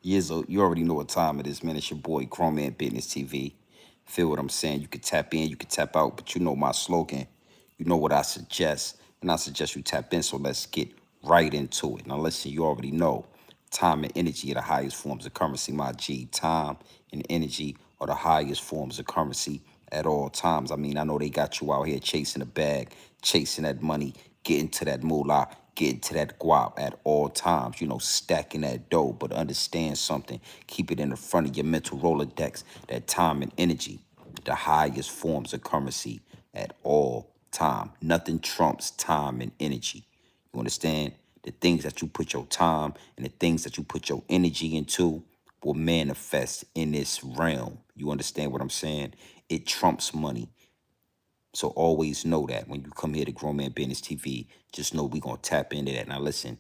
Years, you already know what time it is, man. It's your boy, Grown Man Business TV. Feel what I'm saying? You can tap in, you can tap out, but you know my slogan. You know what I suggest, and I suggest you tap in. So let's get right into it. Now, listen, you already know time and energy are the highest forms of currency, my G. Time and energy are the highest forms of currency at all times. I mean, I know they got you out here chasing a bag, chasing that money, getting to that moolah, getting to that guap at all times, stacking that dough. But understand something, keep it in the front of your mental Rolodex, that time and energy, the highest forms of currency at all time. Nothing trumps time and energy. You understand? The things that you put your time and the things that you put your energy into will manifest in this realm. You understand what I'm saying? It trumps money. So always know that when you come here to Grown Man Business TV, just know we're going to tap into that. Now, listen,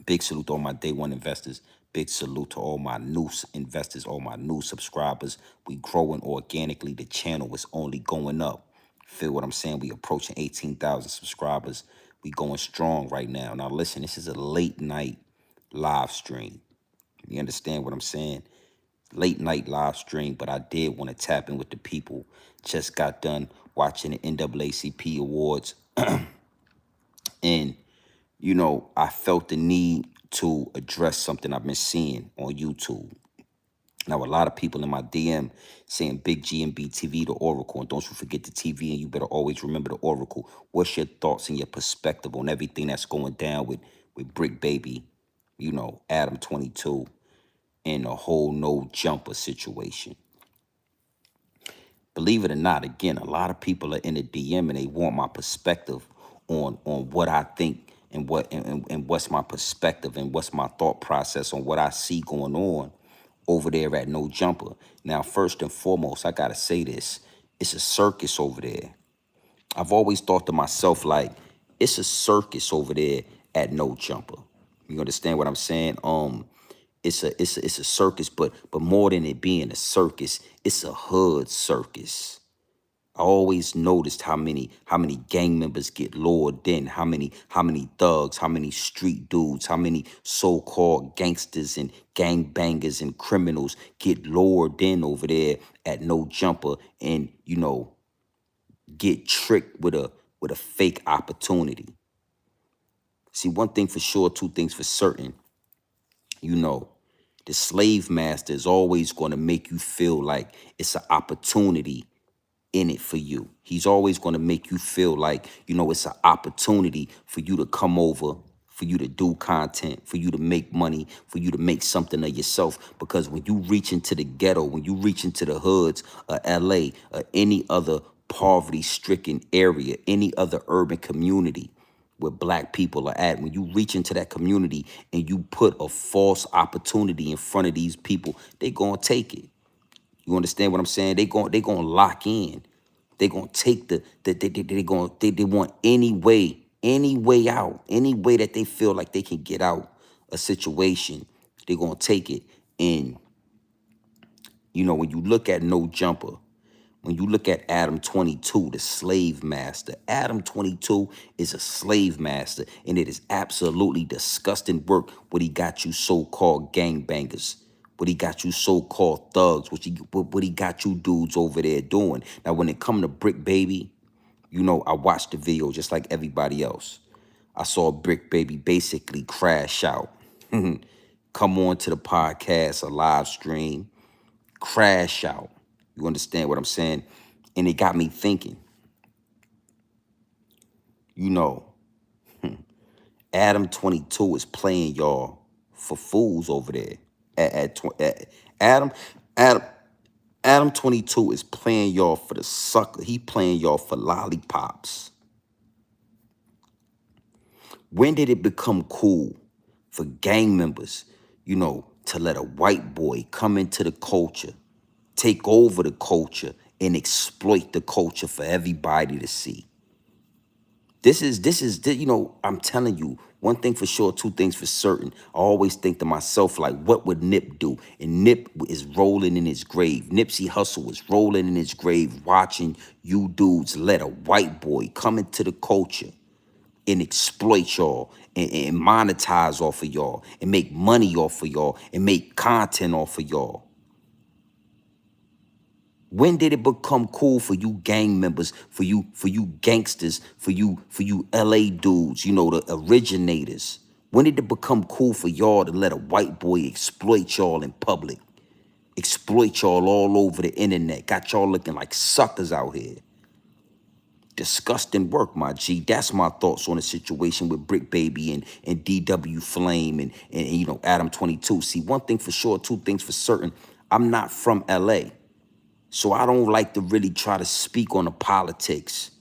big salute to all my day one investors. Big salute to all my new investors, all my new subscribers. We growing organically. The channel is only going up. Feel what I'm saying? We approaching 18,000 subscribers. We going strong right now. Now, listen, this is a late night live stream. You understand what I'm saying? Late night live stream, but I did want to tap in with the people. Just got done watching the NAACP awards, and I felt the need to address something I've been seeing on YouTube. Now, a lot of people in my DM saying Big G and BTV, the Oracle, and don't you forget the TV, and you better always remember the Oracle. What's your thoughts and your perspective on everything that's going down with Brick Baby, Adam 22, and the whole no jumper situation? Believe it or not, again, a lot of people are in the DM and they want my perspective on what I think and and what's my perspective and what's my thought process on what I see going on over there at No Jumper. Now, first and foremost, I gotta say this. It's a circus over there. I've always thought to myself, like, it's a circus over there at No Jumper. You understand what I'm saying? It's a circus, but more than it being a circus, it's a hood circus. I always noticed how many gang members get lured in, how many thugs, how many street dudes, how many so-called gangsters and gang bangers and criminals get lured in over there at No Jumper, and get tricked with a fake opportunity. See, one thing for sure, two things for certain, you know, the slave master is always going to make you feel like it's an opportunity in it for you. He's always going to make you feel like, it's an opportunity for you to come over, for you to do content, for you to make money, for you to make something of yourself. Because when you reach into the ghetto, when you reach into the hoods of LA or any other poverty-stricken area, any other urban community where black people are at, when you reach into that community and you put a false opportunity in front of these people, they gonna take it. You understand what I'm saying? They gonna lock in. They gonna take they want any way out, any way that they feel like they can get out a situation. They gonna take it. And when you look at No Jumper, when you look at Adam 22, the slave master, Adam 22 is a slave master, and it is absolutely disgusting work what he got you so-called gangbangers, what he got you so-called thugs, what he got you dudes over there doing. Now, when it come to Brick Baby, I watched the video just like everybody else. I saw Brick Baby basically crash out. Come on to the podcast, a live stream, crash out. You understand what I'm saying? And it got me thinking, you know, Adam 22 is playing y'all for fools over there. Adam, Adam, Adam 22 is playing y'all for the sucker. He playing y'all for lollipops. When did it become cool for gang members, to let a white boy come into the culture, take over the culture, and exploit the culture for everybody to see? This is, I'm telling you, one thing for sure, two things for certain. I always think to myself, like, what would Nip do? And Nip is rolling in his grave. Nipsey Hussle is rolling in his grave watching you dudes let a white boy come into the culture and exploit y'all and monetize off of y'all and make money off of y'all and make content off of y'all. When did it become cool for you gang members, for you gangsters, for you LA dudes, you know, the originators? When did it become cool for y'all to let a white boy exploit y'all in public? Exploit y'all all over the internet. Got y'all looking like suckers out here. Disgusting work, my G. That's my thoughts on the situation with Brick Baby and DW Flame and you know, Adam 22. See, one thing for sure, two things for certain. I'm not from LA. So I don't like to really try to speak on the politics.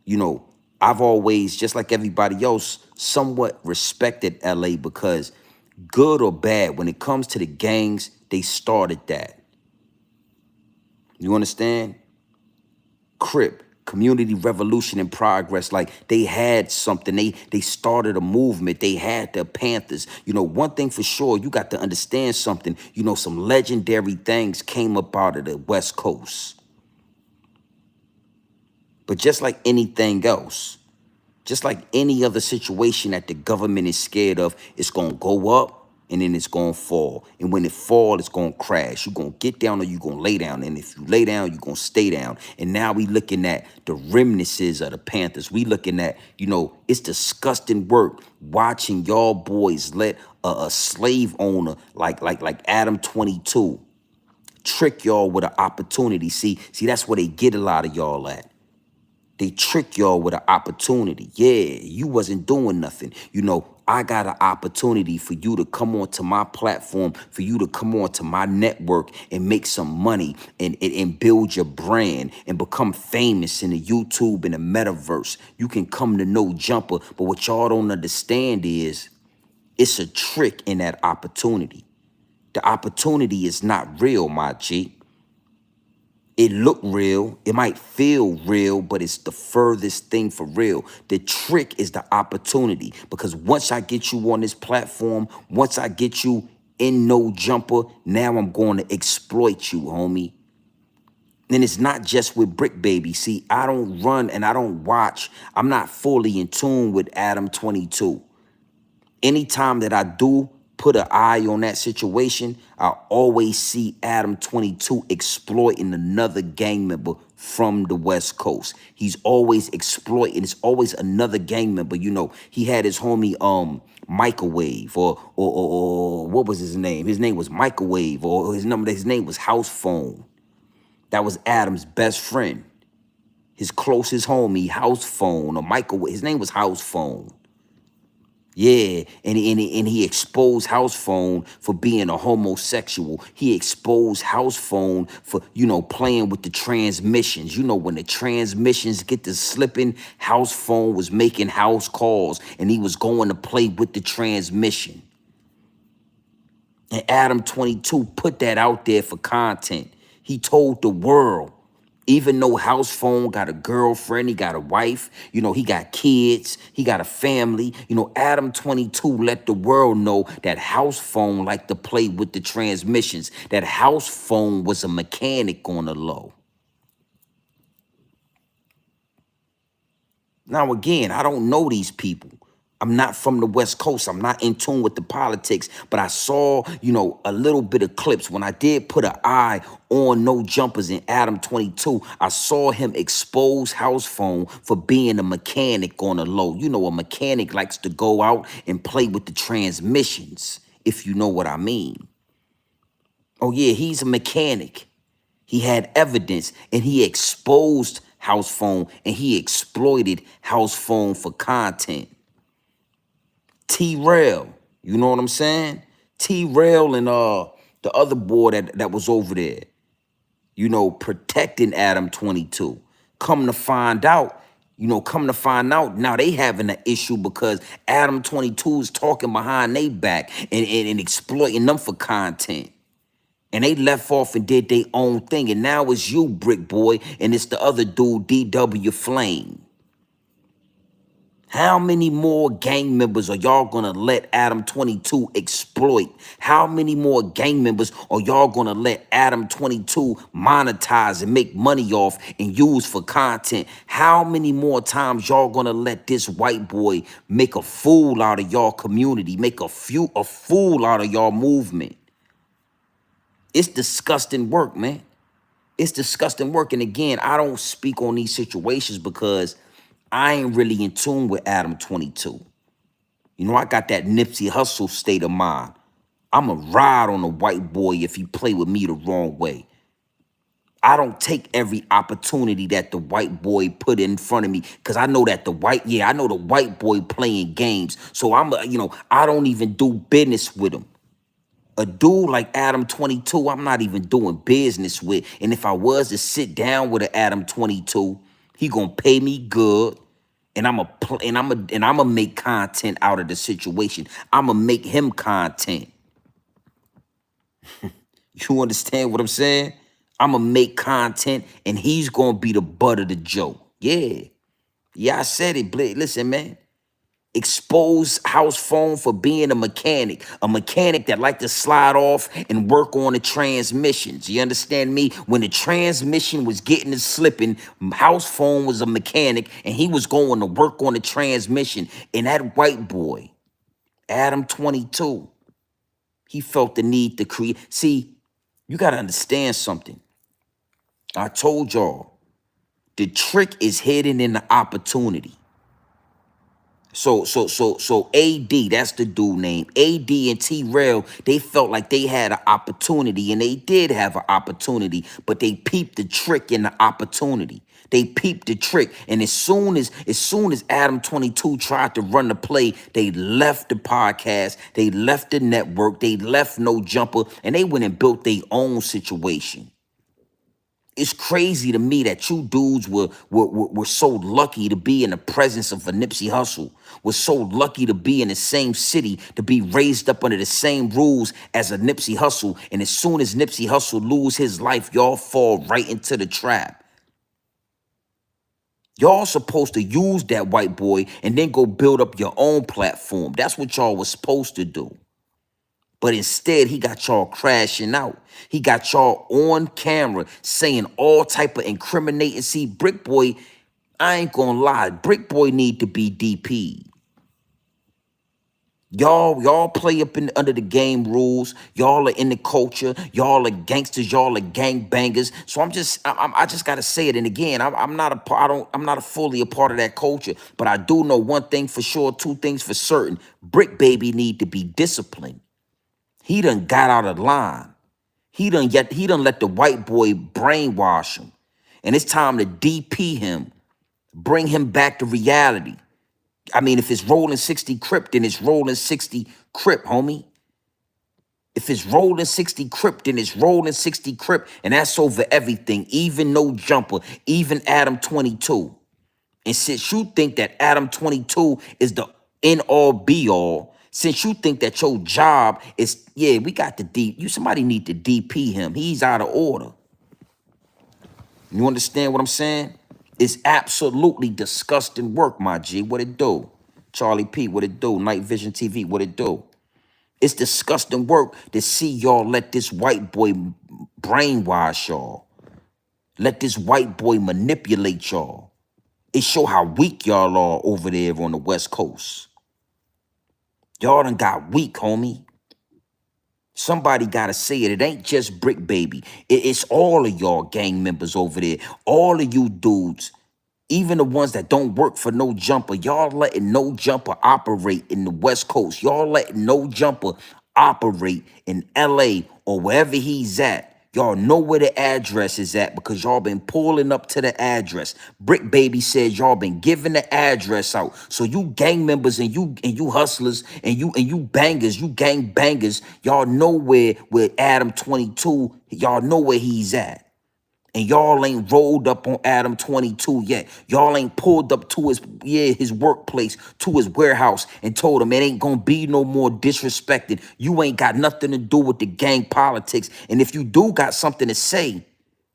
You know, I've always, just like everybody else, somewhat respected LA because good or bad, when it comes to the gangs, they started that. You understand? Crip, community revolution in progress. Like they had something. They started a movement. They had the Panthers. You know, one thing for sure, you got to understand something. You know, some legendary things came up out of the West Coast. But just like anything else, just like any other situation that the government is scared of, it's going to go up and then it's going to fall. And when it falls, it's going to crash. You're going to get down or you're going to lay down. And if you lay down, you're going to stay down. And now we looking at the remnants of the Panthers. We looking at, you know, it's disgusting work watching y'all boys let a slave owner like Adam 22 trick y'all with an opportunity. See, that's where they get a lot of y'all at. They trick y'all with an opportunity. Yeah, you wasn't doing nothing. You know, I got an opportunity for you to come onto my platform, for you to come onto my network and make some money and build your brand and become famous in the YouTube and the metaverse. You can come to No Jumper, but what y'all don't understand is it's a trick in that opportunity. The opportunity is not real, my G. It look real, it might feel real, but it's the furthest thing for real. The trick is the opportunity, because once I get you on this platform, once I get you in No Jumper, now I'm going to exploit you, homie. And it's not just with Brick Baby. See, I don't run and I don't watch. I'm not fully in tune with Adam 22. Anytime that I do put an eye on that situation, I always see Adam 22 exploiting another gang member from the West Coast. He's always exploiting. It's always another gang member. You know, he had his homie Microwave or what was his name? His name was Microwave, or his name was House Phone. That was Adam's best friend. His closest homie, House Phone or Microwave. His name was House Phone. Yeah, and he exposed House Phone for being a homosexual. He exposed House Phone for, you know, playing with the transmissions. You know, when the transmissions get to slipping, House Phone was making house calls and he was going to play with the transmission. And Adam 22 put that out there for content. He told the world. Even though House Phone got a girlfriend, he got a wife, you know, he got kids, he got a family. You know, Adam 22 let the world know that House Phone liked to play with the transmissions, that House Phone was a mechanic on the low. Now, again, I don't know these people. I'm not from the West Coast. I'm not in tune with the politics, but I saw, you know, a little bit of clips. When I did put an eye on No Jumpers in Adam 22, I saw him expose House Phone for being a mechanic on the low. You know, a mechanic likes to go out and play with the transmissions, if you know what I mean. Oh, yeah, he's a mechanic. He had evidence and he exposed House Phone and he exploited House Phone for content. T-Rail, you know what I'm saying? T-Rail and the other boy that was over there, you know, protecting Adam 22. Come to find out, now they having an issue because Adam 22 is talking behind their back and exploiting them for content. And they left off and did their own thing. And now it's you, Brick Boy, and it's the other dude, DW Flame. How many more gang members are y'all gonna let Adam 22 exploit? How many more gang members are y'all gonna let Adam 22 monetize and make money off and use for content? How many more times y'all gonna let this white boy make a fool out of y'all community, make a fool out of y'all movement? It's disgusting work, man. It's disgusting work. And again, I don't speak on these situations because I ain't really in tune with Adam 22. You know, I got that Nipsey Hussle state of mind. I'ma ride on a white boy if he play with me the wrong way. I don't take every opportunity that the white boy put in front of me because I know that I know the white boy playing games. So I don't even do business with him. A dude like Adam 22, I'm not even doing business with. And if I was to sit down with an Adam 22, he gonna pay me good, and I'ma make content out of the situation. I'ma make him content. You understand what I'm saying? I'ma make content, and he's gonna be the butt of the joke. Yeah, I said it. Listen, man. Expose house phone for being a mechanic that like to slide off and work on the transmissions. You understand me? When the transmission was getting to slipping, house phone was a mechanic and he was going to work on the transmission. And that white boy, Adam 22, he felt the need to create. See, you got to understand something. I told y'all, the trick is hidden in the opportunity. So AD, that's the dude name. AD and T-Rail, they felt like they had an opportunity, and they did have an opportunity, but they peeped the trick in the opportunity. They peeped the trick, and as soon as Adam 22 tried to run the play, they left the podcast, they left the network, they left No Jumper, and they went and built their own situation. It's crazy to me that you dudes were so lucky to be in the presence of a Nipsey Hussle, was so lucky to be in the same city, to be raised up under the same rules as a Nipsey Hussle. And as soon as Nipsey Hussle lose his life, y'all fall right into the trap. Y'all supposed to use that white boy and then go build up your own platform. That's what y'all was supposed to do. But instead, he got y'all crashing out. He got y'all on camera saying all type of incriminating. See, Brick Boy, I ain't gonna lie, Brick Boy need to be DP. Y'all play up under the game rules. Y'all are in the culture. Y'all are gangsters. Y'all are gang bangers. So I just gotta say it. And again, I'm not fully a part of that culture. But I do know one thing for sure, two things for certain. Brick Baby need to be disciplined. He done got out of line. He done let the white boy brainwash him. And it's time to DP him. Bring him back to reality. I mean, if it's rolling 60 Crip, then it's rolling 60 Crip, homie. If it's rolling 60 Crip, then it's rolling 60 Crip. And that's over everything. Even No Jumper. Even Adam 22. And since you think that Adam 22 is the end-all be-all, since you think that your job is, yeah, we got the somebody need to DP him. He's out of order. You understand what I'm saying? It's absolutely disgusting work, my G. What it do? Charlie P, what it do? Night Vision TV, what it do? It's disgusting work to see y'all let this white boy brainwash y'all. Let this white boy manipulate y'all. It show how weak y'all are over there on the West Coast. Y'all done got weak, homie. Somebody gotta say it. It ain't just Brick Baby. It's all of y'all gang members over there. All of you dudes, even the ones that don't work for No Jumper. Y'all letting No Jumper operate in the West Coast. Y'all letting No Jumper operate in LA or wherever he's at. Y'all know where the address is at because y'all been pulling up to the address. Brick Baby says y'all been giving the address out. So you gang members and you hustlers and you bangers, you gang bangers, y'all know where Adam 22, y'all know where he's at. And y'all ain't rolled up on Adam 22 yet. Y'all ain't pulled up to his workplace, to his warehouse, and told him it ain't gonna be no more disrespected. You ain't got nothing to do with the gang politics. And if you do got something to say,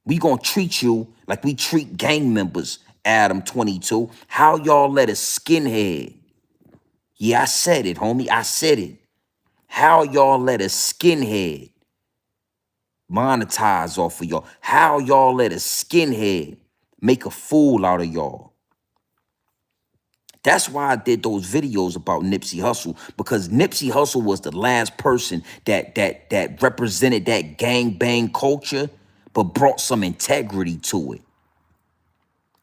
we gonna treat you like we treat gang members Adam 22. How y'all let a skinhead, yeah, I said it, homie, I said it. How y'all let a skinhead monetize off of y'all? How y'all let a skinhead make a fool out of y'all? That's why I did those videos about Nipsey Hussle, because Nipsey Hussle was the last person that represented that gang bang culture, but brought some integrity to it.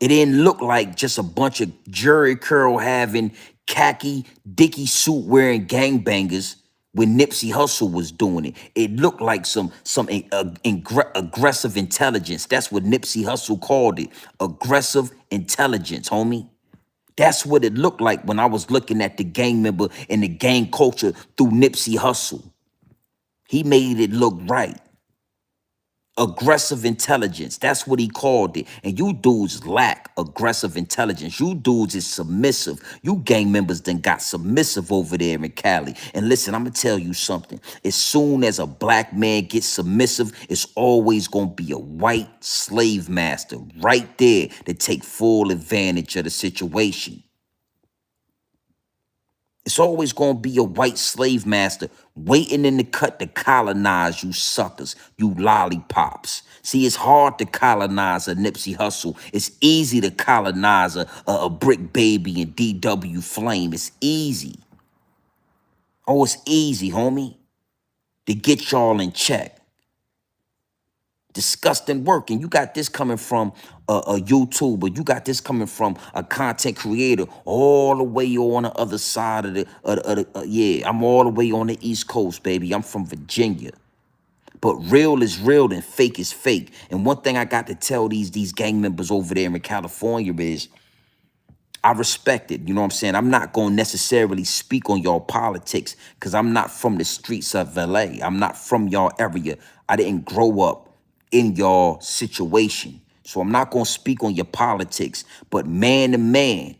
It didn't look like just a bunch of Jerry curl having khaki dicky suit wearing gangbangers when Nipsey Hussle was doing it. It looked like some aggressive intelligence. That's what Nipsey Hussle called it. Aggressive intelligence, homie. That's what it looked like when I was looking at the gang member and the gang culture through Nipsey Hussle. He made it look right. Aggressive intelligence. That's what he called it. And you dudes lack aggressive intelligence. You dudes is submissive. You gang members then got submissive over there in Cali. And listen, I'm going to tell you something. As soon as a black man gets submissive, it's always going to be a white slave master right there to take full advantage of the situation. It's always going to be a white slave master waiting in the cut to colonize you suckers, you lollipops. See, it's hard to colonize a Nipsey Hussle. It's easy to colonize a Brick Baby and DW Flame. It's easy. Oh, it's easy, homie, to get y'all in check. Disgusting work. And you got this coming from a YouTuber. You got this coming from a content creator all the way on the other side of yeah, I'm all the way on the East Coast, baby. I'm from Virginia. But real is real and fake is fake. And one thing I got to tell these gang members over there in California is I respect it. You know what I'm saying? I'm not going to necessarily speak on y'all politics because I'm not from the streets of LA. I'm not from y'all area. I didn't grow up in y'all situation. So I'm not going to speak on your politics. But man to man,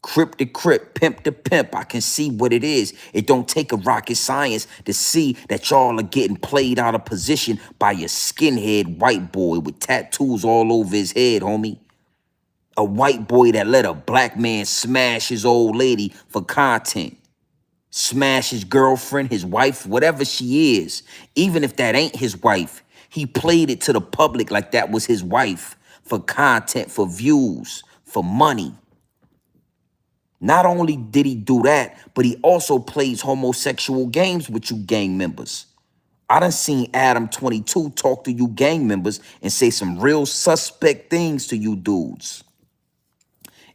crip to crip, pimp to pimp, I can see what it is. It don't take a rocket science to see that y'all are getting played out of position by a skinhead white boy with tattoos all over his head, homie. A white boy that let a black man smash his old lady for content. Smash his girlfriend, his wife, whatever she is. Even if that ain't his wife, he played it to the public like that was his wife for content, for views, for money. Not only did he do that, but he also plays homosexual games with you gang members. I done seen Adam 22 talk to you gang members and say some real suspect things to you dudes.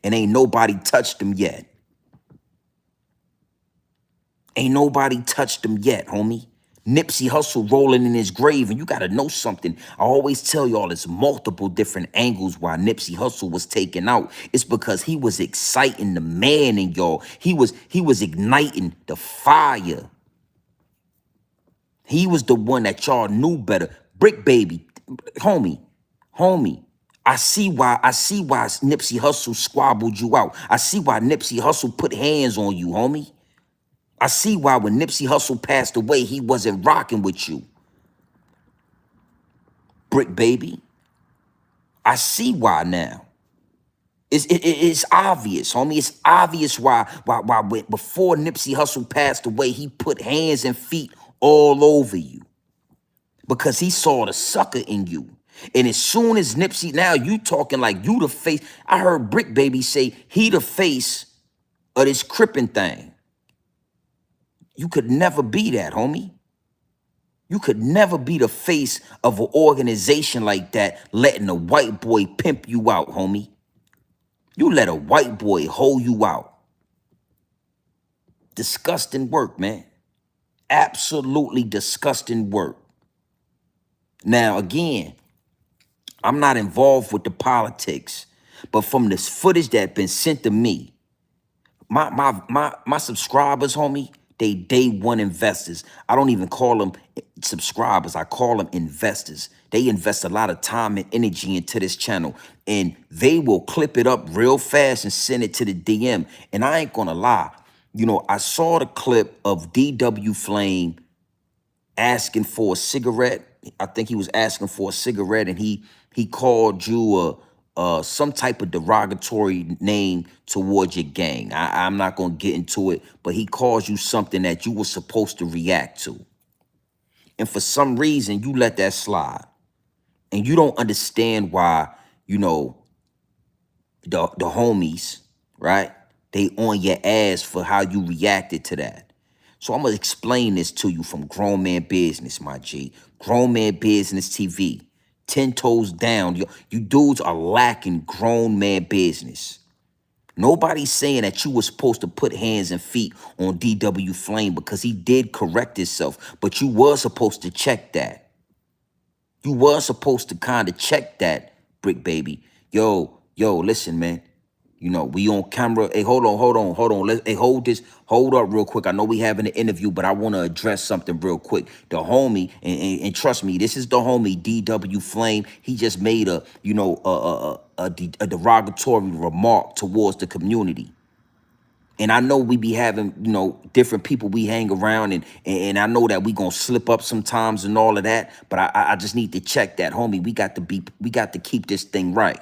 And ain't nobody touched him yet. Ain't nobody touched him yet, homie. Nipsey Hussle rolling in his grave, and you gotta know something. I always tell y'all there's multiple different angles why Nipsey Hussle was taken out. It's because he was exciting the man in y'all. He was igniting the fire. He was the one that y'all knew better. Brick Baby, homie. I see why Nipsey Hussle squabbled you out. I see why Nipsey Hussle put hands on you, homie. I see why when Nipsey Hussle passed away, he wasn't rocking with you. Brick Baby. I see why now. It's obvious, homie. It's obvious why before Nipsey Hussle passed away, he put hands and feet all over you. Because he saw the sucker in you. And as soon as Nipsey, now you talking like you the face. I heard Brick Baby say he the face of this crippin' thing. You could never be that, homie. You could never be the face of an organization like that, letting a white boy pimp you out, homie. You let a white boy hold you out. Disgusting work, man. Absolutely disgusting work. Now, again, I'm not involved with the politics, but from this footage that been sent to me, my subscribers, homie, they day one investors. I don't even call them subscribers. I call them investors. They invest a lot of time and energy into this channel, and they will clip it up real fast and send it to the DM. And I ain't gonna lie, you know, I saw the clip of DW Flame asking for a cigarette. I think he was asking for a cigarette, and he called you some type of derogatory name towards your gang. I'm not gonna get into it, but he calls you something that you were supposed to react to. And for some reason, you let that slide. And you don't understand why, you know, the homies, right? They on your ass for how you reacted to that. So I'm gonna explain this to you from Grown Man Business, my G. Grown Man Business TV. 10 toes down. You dudes are lacking grown man business. Nobody's saying that you were supposed to put hands and feet on DW Flame because he did correct himself, but you were supposed to check that. You were supposed to kind of check that, Brick Baby. Yo, listen, man. You know, we on camera. Hey, hold on. Hold up real quick. I know we having an interview, but I want to address something real quick. The homie, and trust me, this is the homie, DW Flame. He just made a, you know, a derogatory remark towards the community. And I know we be having, you know, different people we hang around, and I know that we gonna slip up sometimes and all of that. But I just need to check that, homie. We got to keep this thing right.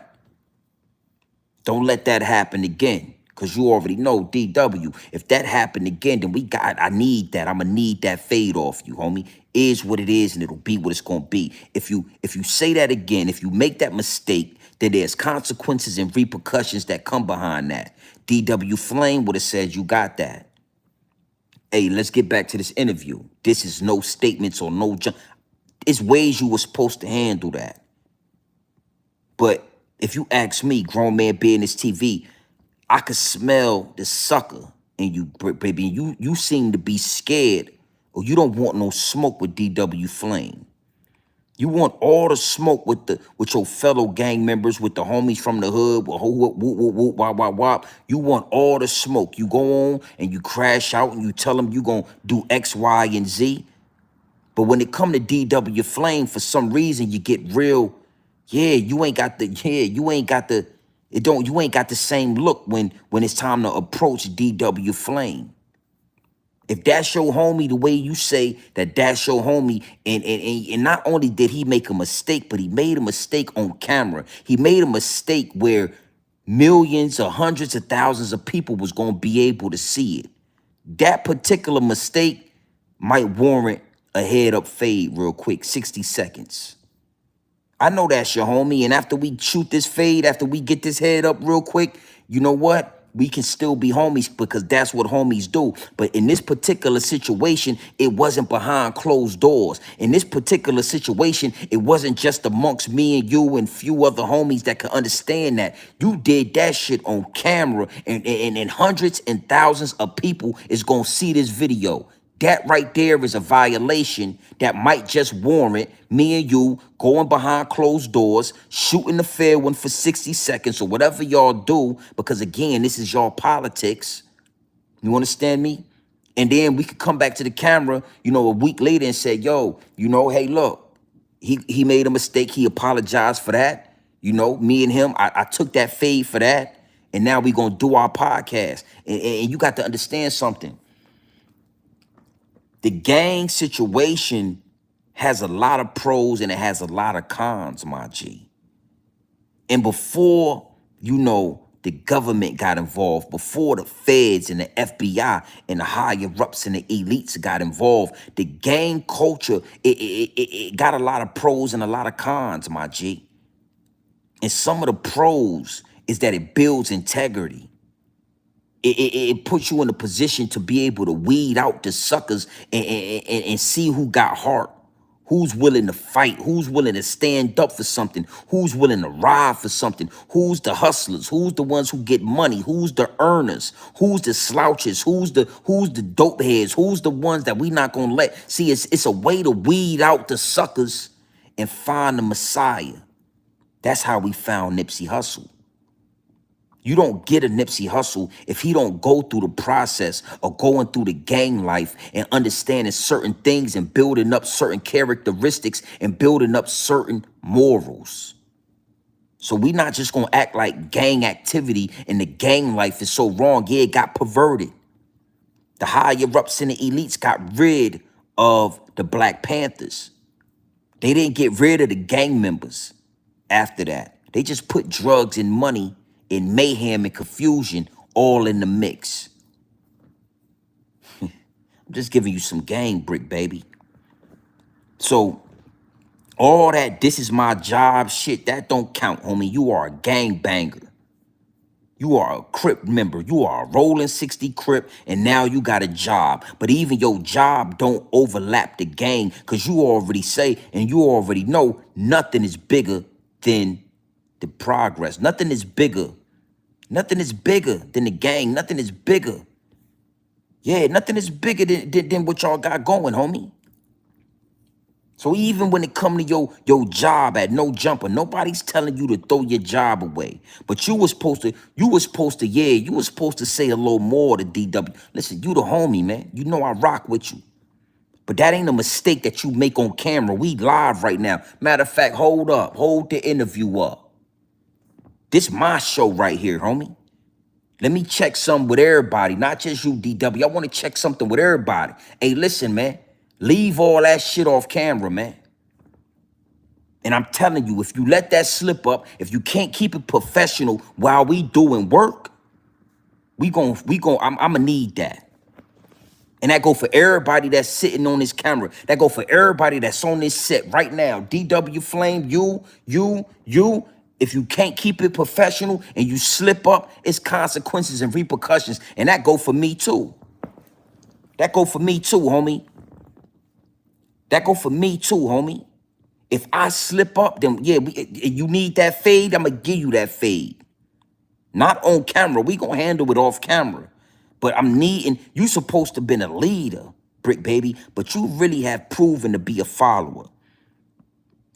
Don't let that happen again. Cause you already know, DW, if that happened again, then I need that. I'ma need that fade off you, homie. Is what it is, and it'll be what it's gonna be. If you say that again, if you make that mistake, then there's consequences and repercussions that come behind that. DW Flame would have said you got that. Hey, let's get back to this interview. This is no statements or no jump. It's ways you were supposed to handle that. But if you ask me, Grown Man Business TV, I could smell the sucker in you, baby. You seem to be scared, or you don't want no smoke with DW Flame. You want all the smoke with your fellow gang members, with the homies from the hood, wop. You want all the smoke. You go on and you crash out and you tell them you gonna do X, Y, and Z. But when it come to DW Flame, for some reason you get real. You ain't got the same look when it's time to approach DW Flame. If that's your homie, the way you say that's your homie, and not only did he make a mistake, but he made a mistake on camera. He made a mistake where millions or hundreds of thousands of people was gonna be able to see it. That particular mistake might warrant a head up fade real quick, 60 seconds. I know that's your homie, and after we shoot this fade, after we get this head up real quick, you know what? We can still be homies because that's what homies do. But in this particular situation, it wasn't behind closed doors. In this particular situation, it wasn't just amongst me and you and few other homies that could understand that. You did that shit on camera, and hundreds and thousands of people is going to see this video. That right there is a violation that might just warrant me and you going behind closed doors, shooting the fair one for 60 seconds or whatever y'all do, because again, this is y'all politics. You understand me? And then we could come back to the camera, you know, a week later and say, yo, you know, hey, look, he made a mistake. He apologized for that. You know, me and him, I took that fade for that. And now we going to do our podcast. And you got to understand something. The gang situation has a lot of pros and it has a lot of cons, my G. And before, you know, the government got involved, before the feds and the FBI and the higher ups and the elites got involved, the gang culture, it got a lot of pros and a lot of cons, my G. And some of the pros is that it builds integrity. It puts you in a position to be able to weed out the suckers and see who got heart, who's willing to fight, who's willing to stand up for something, who's willing to ride for something, who's the hustlers, who's the ones who get money, who's the earners, who's the slouches, who's the dope heads, who's the ones that we not gonna let. See, it's a way to weed out the suckers and find the Messiah. That's how we found Nipsey Hussle. You don't get a Nipsey Hussle if he don't go through the process of going through the gang life and understanding certain things and building up certain characteristics and building up certain morals. So we not just gonna act like gang activity and the gang life is so wrong. Yeah, it got perverted. The higher ups and the elites got rid of the Black Panthers. They didn't get rid of the gang members after that. They just put drugs and money and mayhem and confusion all in the mix. I'm just giving you some game, Brick baby. So all that this is my job shit, that don't count, homie. You are a gangbanger. You are a Crip member. You are a rolling 60 Crip, and now you got a job. But even your job don't overlap the gang, because you already say and you already know nothing is bigger than the progress. Nothing is bigger. Nothing is bigger than the gang. Nothing is bigger. Yeah, nothing is bigger than what y'all got going, homie. So even when it come to your job at No Jumper, nobody's telling you to throw your job away. But you was supposed to say a little more to DW. Listen, you the homie, man. You know I rock with you. But that ain't a mistake that you make on camera. We live right now. Matter of fact, hold up. Hold the interview up. This my show right here, homie. Let me check something with everybody, not just you, DW. I want to check something with everybody. Hey, listen, man. Leave all that shit off camera, man. And I'm telling you, if you let that slip up, if you can't keep it professional while we doing work, I'm gonna need that. And that go for everybody that's sitting on this camera. That go for everybody that's on this set right now. DW Flame, you. If you can't keep it professional and you slip up, it's consequences and repercussions. And that go for me too. That go for me too, homie. That go for me too, homie. If I slip up, then yeah, you need that fade, I'm gonna give you that fade. Not on camera. We gonna handle it off camera. But I'm needing, you supposed to been a leader, Brick baby, but you really have proven to be a follower.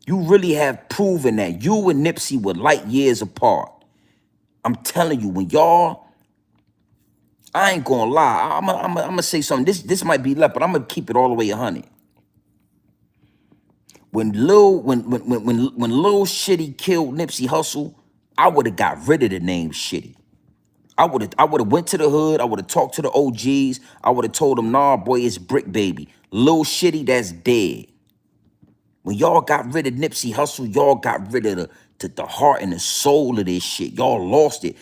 You really have proven that you and Nipsey were light years apart. I'm telling you, when y'all, I ain't gonna lie, I'm gonna say something. This might be left, but I'm gonna keep it all the way 100. When Lil Shitty killed Nipsey Hussle, I would have got rid of the name Shitty. I would have went to the hood. I would have talked to the OGs. I would have told them, nah, boy, it's Brick baby. Lil Shitty, that's dead. When y'all got rid of Nipsey Hussle, y'all got rid of the heart and the soul of this shit. Y'all lost it.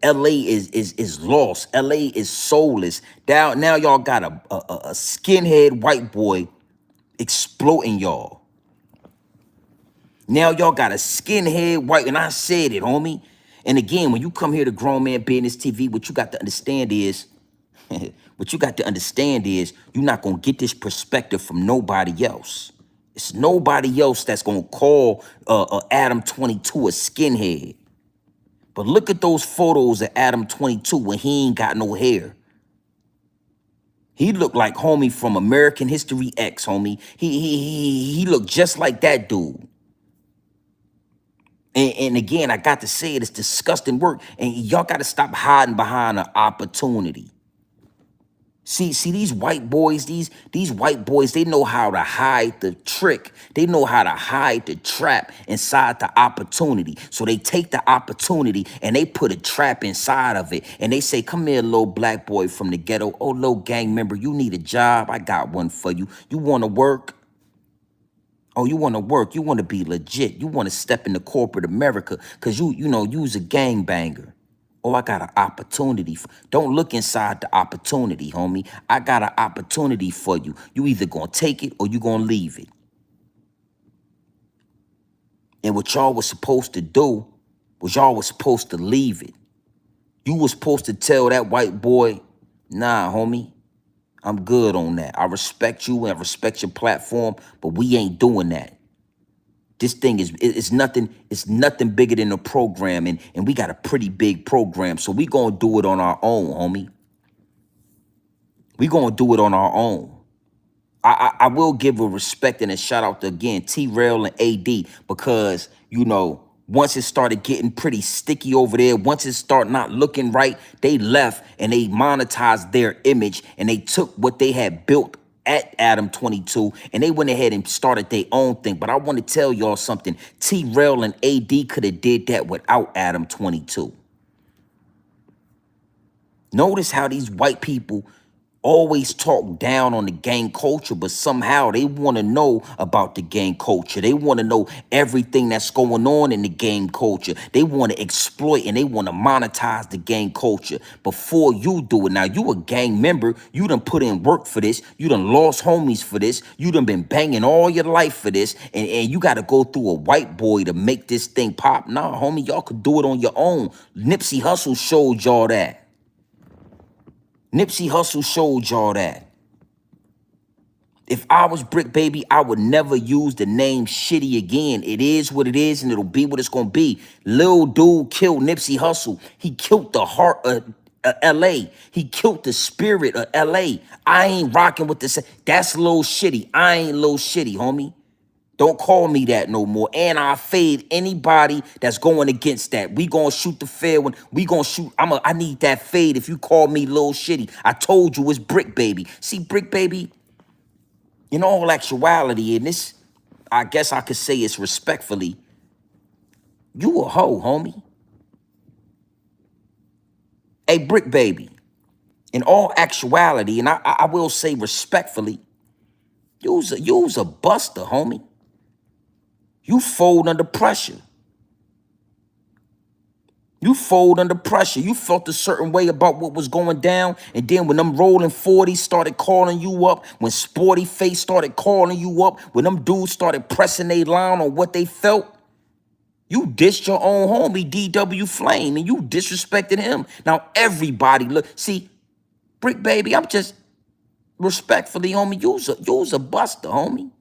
LA is lost. LA is soulless. Now y'all got a skinhead white boy exploiting y'all. Now y'all got a skinhead white, and I said it, homie. And again, when you come here to Grown Man Business TV, what you got to understand is, you're not gonna get this perspective from nobody else. It's nobody else that's gonna call Adam 22 a skinhead. But look at those photos of Adam 22 when he ain't got no hair. He looked like homie from American History X, homie. He looked just like that dude. And again, I got to say it, it's disgusting work. And y'all got to stop hiding behind an opportunity. See these white boys, these white boys, they know how to hide the trick. They know how to hide the trap inside the opportunity. So they take the opportunity and they put a trap inside of it. And they say, come here, little black boy from the ghetto. Oh, little gang member, you need a job. I got one for you. You want to work? Oh, you want to work. You want to be legit. You want to step into corporate America because you's a gangbanger. Oh, I got an opportunity. Don't look inside the opportunity, homie. I got an opportunity for you. You either going to take it or you going to leave it. And what y'all was supposed to do was y'all was supposed to leave it. You was supposed to tell that white boy, nah, homie, I'm good on that. I respect you and I respect your platform, but we ain't doing that. This thing it's nothing bigger than a program, and we got a pretty big program, so we gonna do it on our own, homie. We gonna do it on our own. I will give a respect and a shout out to, again, T-Rail and AD, because, once it started getting pretty sticky over there, once it started not looking right, they left and they monetized their image and they took what they had built at Adam 22 and they went ahead and started their own thing. But I want to tell y'all something. T-Rail and AD could have did that without Adam 22. Notice how these white people always talk down on the gang culture, but somehow they want to know about the gang culture. They want to know everything that's going on in the gang culture. They want to exploit and they want to monetize the gang culture before you do it. Now, you a gang member. You done put in work for this. You done lost homies for this. You done been banging all your life for this. And you got to go through a white boy to make this thing pop. Nah, homie, y'all could do it on your own. Nipsey Hussle showed y'all that. Nipsey Hussle showed y'all that. If I was Brick Baby, I would never use the name Shitty again. It is what it is, and it'll be what it's gonna be. Lil dude killed Nipsey Hussle. He killed the heart of LA. He killed the spirit of LA. I ain't rocking with this. That's Lil Shitty. I ain't Lil Shitty, homie. Don't call me that no more. And I fade anybody that's going against that. We gonna shoot the fair when we gonna shoot. I need that fade if you call me Lil Shitty. I told you it's Brick Baby. See, Brick Baby, in all actuality, in this, I guess I could say it's respectfully, you a hoe, homie. Hey, Brick Baby, in all actuality, and I will say respectfully, you's a buster, homie. You fold under pressure. You fold under pressure. You felt a certain way about what was going down. And then when them rolling 40s started calling you up, when Sporty Face started calling you up, when them dudes started pressing their line on what they felt, you dissed your own homie, DW Flame, and you disrespected him. Now everybody, look, see, Brick Baby, I'm just respectfully, homie, you's a buster, homie.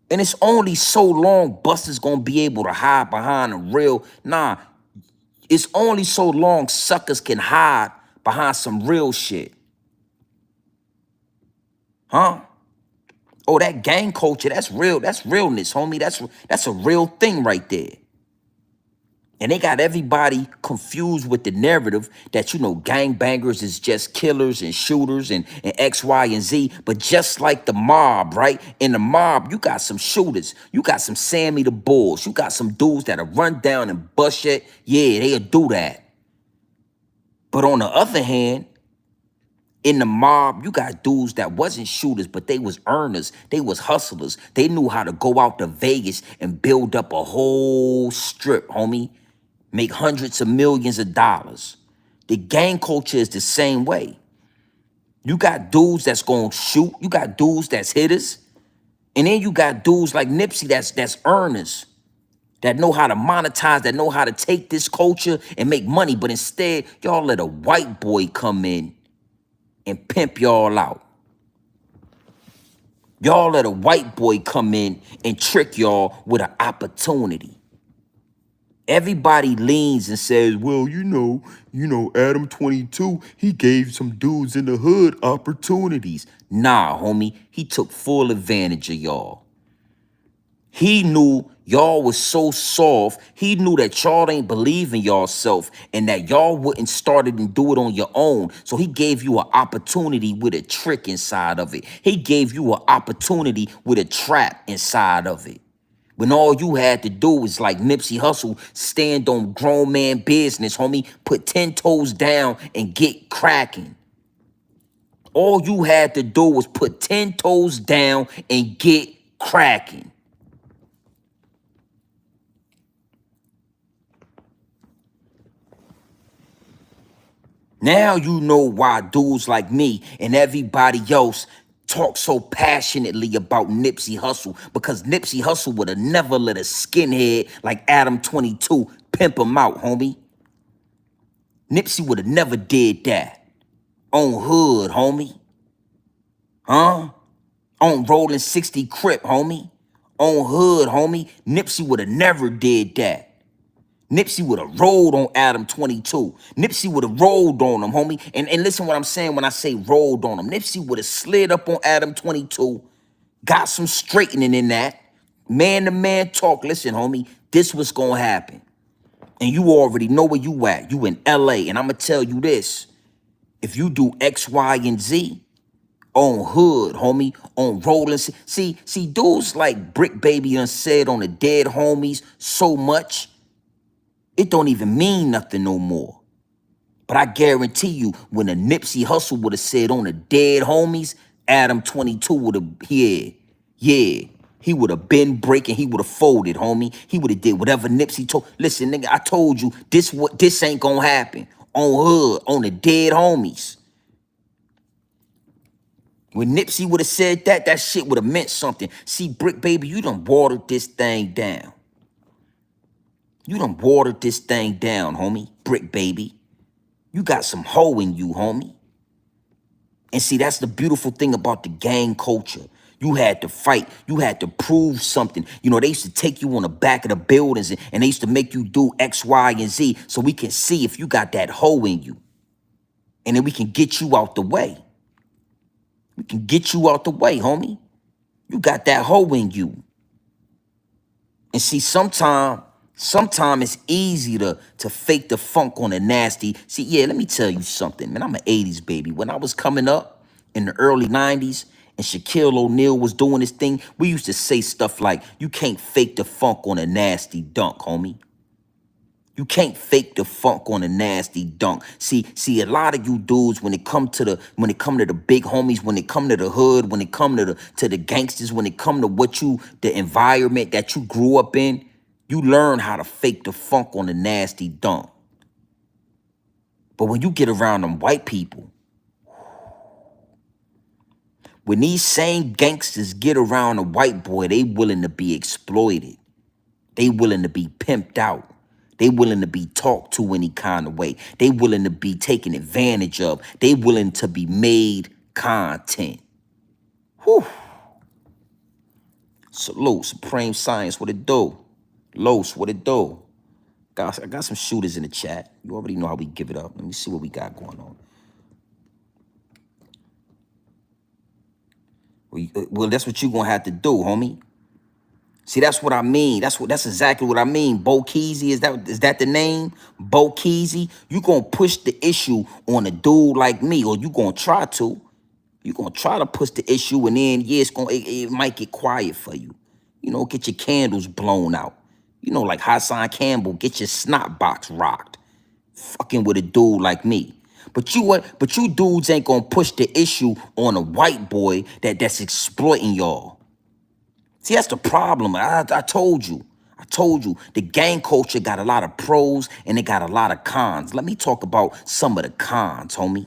And it's only so long busters gonna be able to hide behind a real, nah, it's only so long suckers can hide behind some real shit. Huh? Oh, that gang culture, that's real. That's realness, homie. That's a real thing right there. And they got everybody confused with the narrative that, you know, gangbangers is just killers and shooters and X, Y, and Z. But just like the mob, right? In the mob, you got some shooters. You got some Sammy the Bulls. You got some dudes that'll run down and bust it. Yeah, they'll do that. But on the other hand, in the mob, you got dudes that wasn't shooters, but they was earners. They was hustlers. They knew how to go out to Vegas and build up a whole strip, homie. Make hundreds of millions of dollars. The gang culture is the same way. You got dudes that's gonna shoot. You got dudes that's hitters. And then you got dudes like Nipsey that's earners, that know how to monetize, that know how to take this culture and make money. But instead, y'all let a white boy come in and pimp y'all out. Y'all let a white boy come in and trick y'all with an opportunity. Everybody leans and says, well, you know, Adam 22, he gave some dudes in the hood opportunities. Nah, homie, he took full advantage of y'all. He knew y'all was so soft. He knew that y'all ain't believe in yourself and that y'all wouldn't start it and do it on your own. So he gave you an opportunity with a trick inside of it. He gave you an opportunity with a trap inside of it. When all you had to do was, like Nipsey Hussle, stand on grown man business, homie, put 10 toes down and get cracking. All you had to do was put 10 toes down and get cracking. Now you know why dudes like me and everybody else talk so passionately about Nipsey Hussle, because Nipsey Hussle would have never let a skinhead like Adam 22 pimp him out, homie. Nipsey would have never did that. On hood, homie. Huh? On rolling 60 Crip, homie. On hood, homie. Nipsey would have never did that. Nipsey would have rolled on Adam 22. Nipsey would have rolled on him, homie. And listen what I'm saying when I say rolled on him. Nipsey would have slid up on Adam 22, got some straightening in that. Man-to-man talk. Listen, homie, this what's going to happen. And you already know where you at. You in LA. And I'm going to tell you this. If you do X, Y, and Z on hood, homie, on rolling. See, dudes like Brick Baby done said on the dead homies so much, it don't even mean nothing no more. But I guarantee you, when a Nipsey Hussle would have said on the dead homies, Adam 22 would have, yeah. He would have been breaking. He would have folded, homie. He would have did whatever Nipsey told. Listen, nigga, I told you this ain't gonna happen. On hood, on the dead homies. When Nipsey would have said that, that shit would have meant something. See, Brick Baby, you done watered this thing down. You done watered this thing down, homie. Brick Baby. You got some hoe in you, homie. And see, that's the beautiful thing about the gang culture. You had to fight. You had to prove something. You know, they used to take you on the back of the buildings and they used to make you do X, Y, and Z so we can see if you got that hoe in you. And then we can get you out the way. We can get you out the way, homie. You got that hoe in you. And see, sometimes it's easy to fake the funk on the nasty. See, yeah, let me tell you something, man. I'm an 80s baby. When I was coming up in the early 90s and Shaquille O'Neal was doing his thing, we used to say stuff like, you can't fake the funk on a nasty dunk, homie. You can't fake the funk on a nasty dunk. See, a lot of you dudes, when it come to the big homies, when it come to the hood, when it come to the gangsters, when it come to the environment that you grew up in, you learn how to fake the funk on a nasty dunk. But when you get around them white people, when these same gangsters get around a white boy, they willing to be exploited. They willing to be pimped out. They willing to be talked to any kind of way. They willing to be taken advantage of. They willing to be made content. Whew. Salute, Supreme Science, what it do? Los, what it do? Guys, I got some shooters in the chat. You already know how we give it up. Let me see what we got going on. Well, that's what you gonna have to do, homie. See, that's what I mean. That's exactly what I mean. Bo Keezy, is that the name? Bo Keezy? You gonna push the issue on a dude like me, or you gonna try to. You gonna try to push the issue, and then yeah, it might get quiet for you. You know, get your candles blown out. You know, like Hassan Campbell, get your snot box rocked. Fucking with a dude like me. But you dudes ain't gonna push the issue on a white boy that's exploiting y'all. See, that's the problem. I told you. I told you. The gang culture got a lot of pros and it got a lot of cons. Let me talk about some of the cons, homie.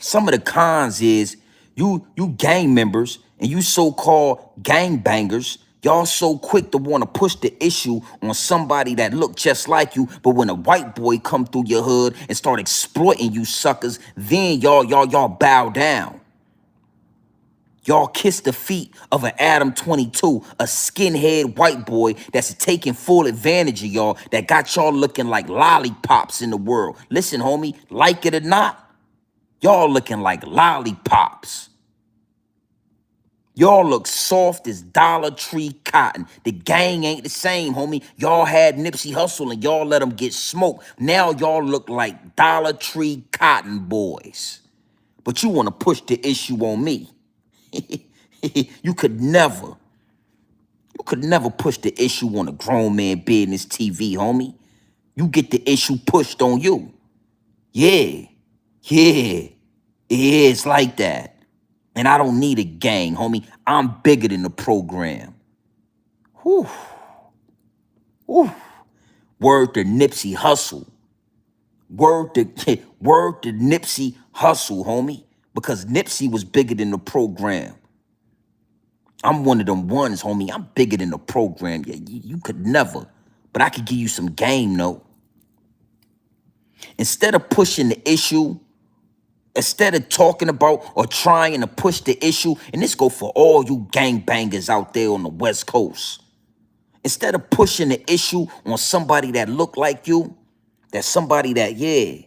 Some of the cons is you gang members and you so-called gang bangers, y'all so quick to want to push the issue on somebody that look just like you, but when a white boy come through your hood and start exploiting you suckers, then y'all bow down. Y'all kiss the feet of an Adam 22, a skinhead white boy that's taking full advantage of y'all, that got y'all looking like lollipops in the world. Listen, homie, like it or not, y'all looking like lollipops. Y'all look soft as Dollar Tree cotton. The gang ain't the same, homie. Y'all had Nipsey Hussle and y'all let him get smoked. Now y'all look like Dollar Tree cotton boys. But you want to push the issue on me. You could never push the issue on a grown man business TV, homie. You get the issue pushed on you. Yeah, it's like that. And I don't need a gang, homie. I'm bigger than the program. Whew. Word to Nipsey Hussle. Word to Nipsey Hussle, homie. Because Nipsey was bigger than the program. I'm one of them ones, homie. I'm bigger than the program. Yeah, you could never. But I could give you some game, though. Instead of pushing the issue, instead of talking about or trying to push the issue, and this go for all you gangbangers out there on the West Coast. Instead of pushing the issue on somebody that look like you, that somebody that, yeah,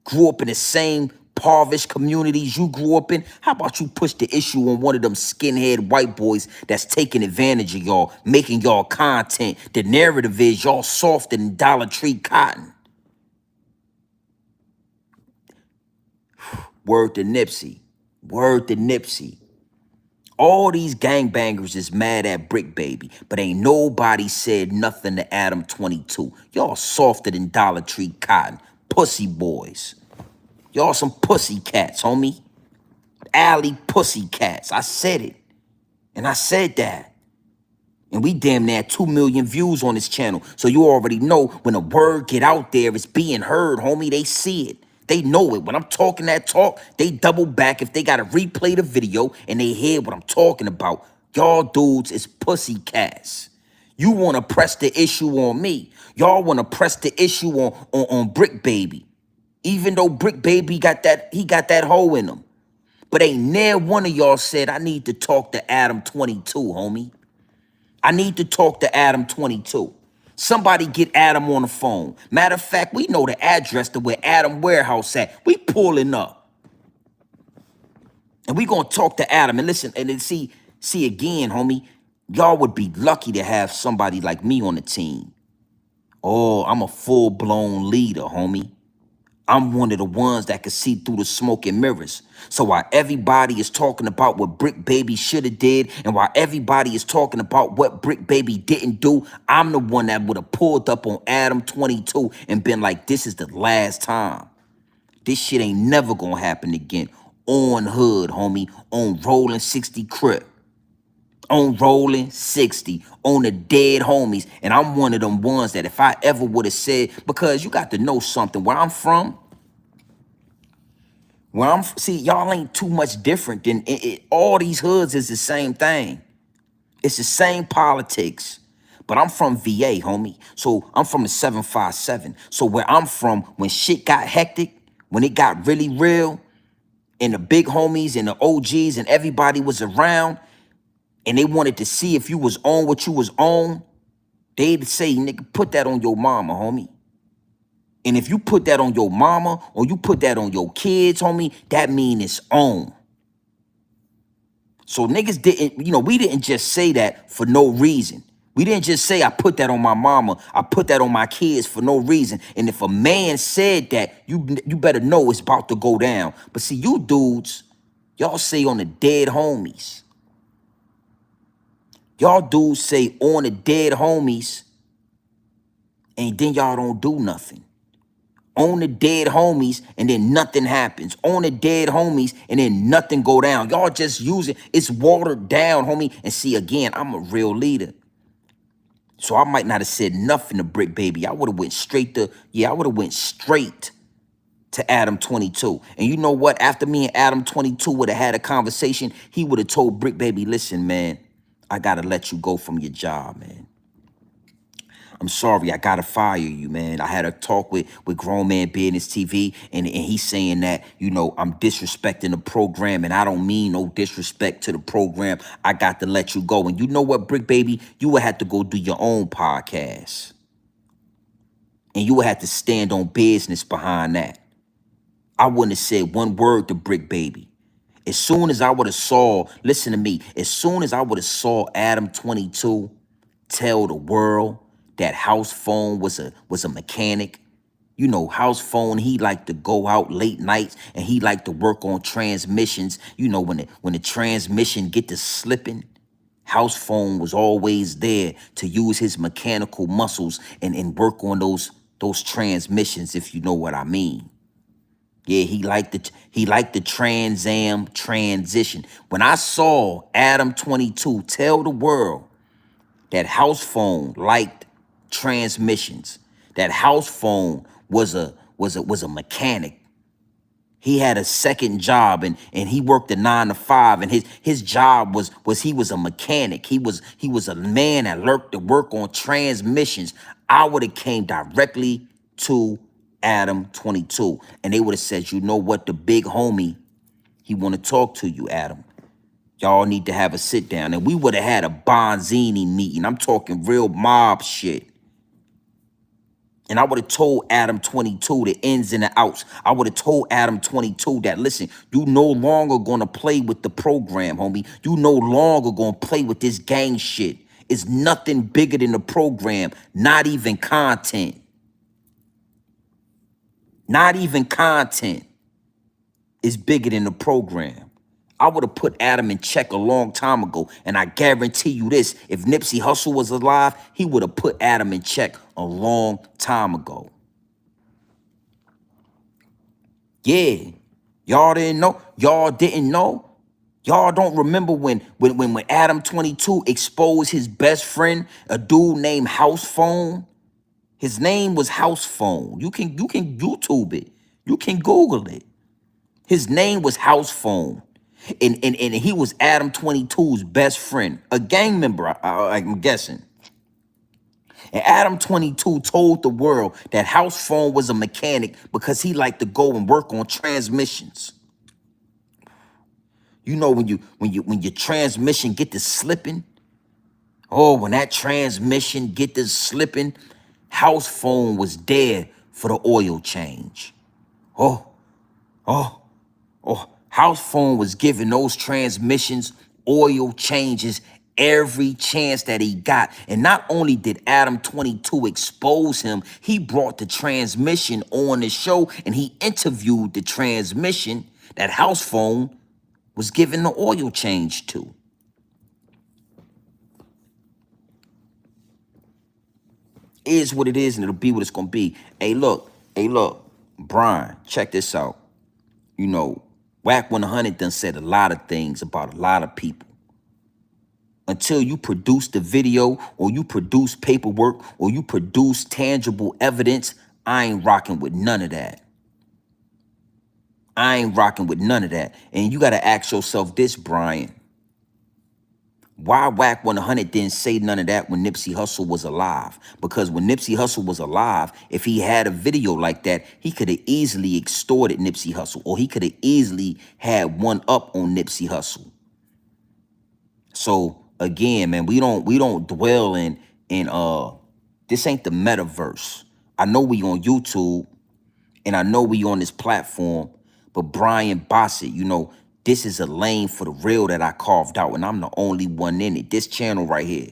grew up in the same impoverished communities you grew up in, how about you push the issue on one of them skinhead white boys that's taking advantage of y'all, making y'all content? The narrative is y'all softer than Dollar Tree cotton. Word to Nipsey. Word to Nipsey. All these gangbangers is mad at Brick Baby, but ain't nobody said nothing to Adam 22. Y'all softer than Dollar Tree cotton. pussy boys. Y'all some pussy cats, homie. Alley pussy cats. I said it. And I said that. And we damn near 2 million views on this channel. So you already know when a word get out there, it's being heard, homie. They see it. They know it. When I'm talking that talk, they double back if they got to replay the video and they hear what I'm talking about. Y'all dudes is pussy cats. You want to press the issue on me. Y'all want to press the issue on Brick Baby. Even though Brick Baby got that hole in him. But ain't near one of y'all said, I need to talk to Adam 22, homie. I need to talk to Adam 22. Somebody get Adam on the phone. Matter of fact, we know the address to where Adam warehouse at. We pulling up. And we gonna talk to Adam and listen and then see again, homie. Y'all would be lucky to have somebody like me on the team. Oh, I'm a full-blown leader, homie. I'm one of the ones that can see through the smoke and mirrors. So while everybody is talking about what Brick Baby should have did, and while everybody is talking about what Brick Baby didn't do, I'm the one that would have pulled up on Adam 22 and been like, this is the last time. This shit ain't never gonna happen again. On hood, homie. On rolling 60 crib. On rolling 60, on the dead homies. And I'm one of them ones that if I ever would have said, because you got to know something, where I'm from, see, y'all ain't too much different than all these hoods is the same thing. It's the same politics. But I'm from VA, homie. So I'm from the 757. So where I'm from, when shit got hectic, when it got really real, and the big homies and the OGs and everybody was around, and they wanted to see if you was on what you was on, they'd say, nigga, put that on your mama, homie. And if you put that on your mama or you put that on your kids, homie, that mean it's on. So niggas didn't, we didn't just say that for no reason. We didn't just say, I put that on my mama, I put that on my kids for no reason. And if a man said that, you better know it's about to go down. But see, you dudes, y'all say on the dead homies. Y'all dudes say on the dead homies, and then y'all don't do nothing. On the dead homies, and then nothing happens. On the dead homies, and then nothing go down. Y'all just use it. It's watered down, homie. And see, again, I'm a real leader. So I might not have said nothing to Brick Baby. I would have went straight to Adam 22. And you know what? After me and Adam 22 would have had a conversation, he would have told Brick Baby, listen, man, I got to let you go from your job, man. I'm sorry, I gotta fire you, man. I had a talk with Grown Man Business TV, and he's saying that, I'm disrespecting the program, and I don't mean no disrespect to the program. I got to let you go. And you know what, Brick Baby? You would have to go do your own podcast. And you would have to stand on business behind that. I wouldn't have said one word to Brick Baby. As soon as I would have listen to me, as soon as I would have saw Adam 22 tell the world that House Phone was a mechanic. House Phone, he liked to go out late nights and he liked to work on transmissions. When the transmission get to slipping, House Phone was always there to use his mechanical muscles and work on those transmissions, if you know what I mean. Yeah, he liked the Trans Am transition. When I saw Adam 22 tell the world that House Phone liked transmissions, that House Phone was a mechanic. He had a second job and he worked a 9 to 5, and his job was he was a mechanic. He was a man that learned to work on transmissions. I would have came directly to Adam 22, and they would have said, you know what, the big homie, he want to talk to you, Adam. Y'all need to have a sit down. And we would have had a Bonzini meeting. I'm talking real mob shit. And I would have told Adam 22 the ins and the outs. I would have told Adam 22 that, listen, you no longer going to play with the program, homie. You no longer going to play with this gang shit. It's nothing bigger than the program. Not even content. Not even content is bigger than the program. I would have put Adam in check a long time ago. And I guarantee you this, if Nipsey Hussle was alive, he would have put Adam in check a long time ago. Yeah. Y'all didn't know. Y'all didn't know. Y'all don't remember when Adam 22 exposed his best friend, a dude named House Phone? His name was House Phone. You can YouTube it. You can Google it. His name was House Phone. And he was Adam 22's best friend, a gang member, I'm guessing. And Adam 22 told the world that House Phone was a mechanic because he liked to go and work on transmissions. You know when your transmission get to slipping, oh, when that transmission get to slipping, House Phone was there for the oil change. Oh, oh, oh, House Phone was giving those transmissions oil changes every chance that he got. And not only did Adam 22 expose him, he brought the transmission on the show and he interviewed the transmission that House Phone was giving the oil change to. Is what it is and it'll be what it's gonna be. Hey look, Brian, check this out. You know, Whack 100 done said a lot of things about a lot of people. Until you produce the video or you produce paperwork or you produce tangible evidence, I ain't rocking with none of that. I ain't rocking with none of that. And you gotta ask yourself this, Brian. Why Whack 100 didn't say none of that when Nipsey Hussle was alive? Because when Nipsey Hussle was alive, if he had a video like that, he could have easily extorted Nipsey Hussle, or he could have easily had one up on Nipsey Hussle. So again, man, we don't dwell in this ain't the metaverse. I know we on YouTube and I know we on this platform, but Brian Bossett, you know, this is a lane for the real that I carved out, and I'm the only one in it. This channel right here,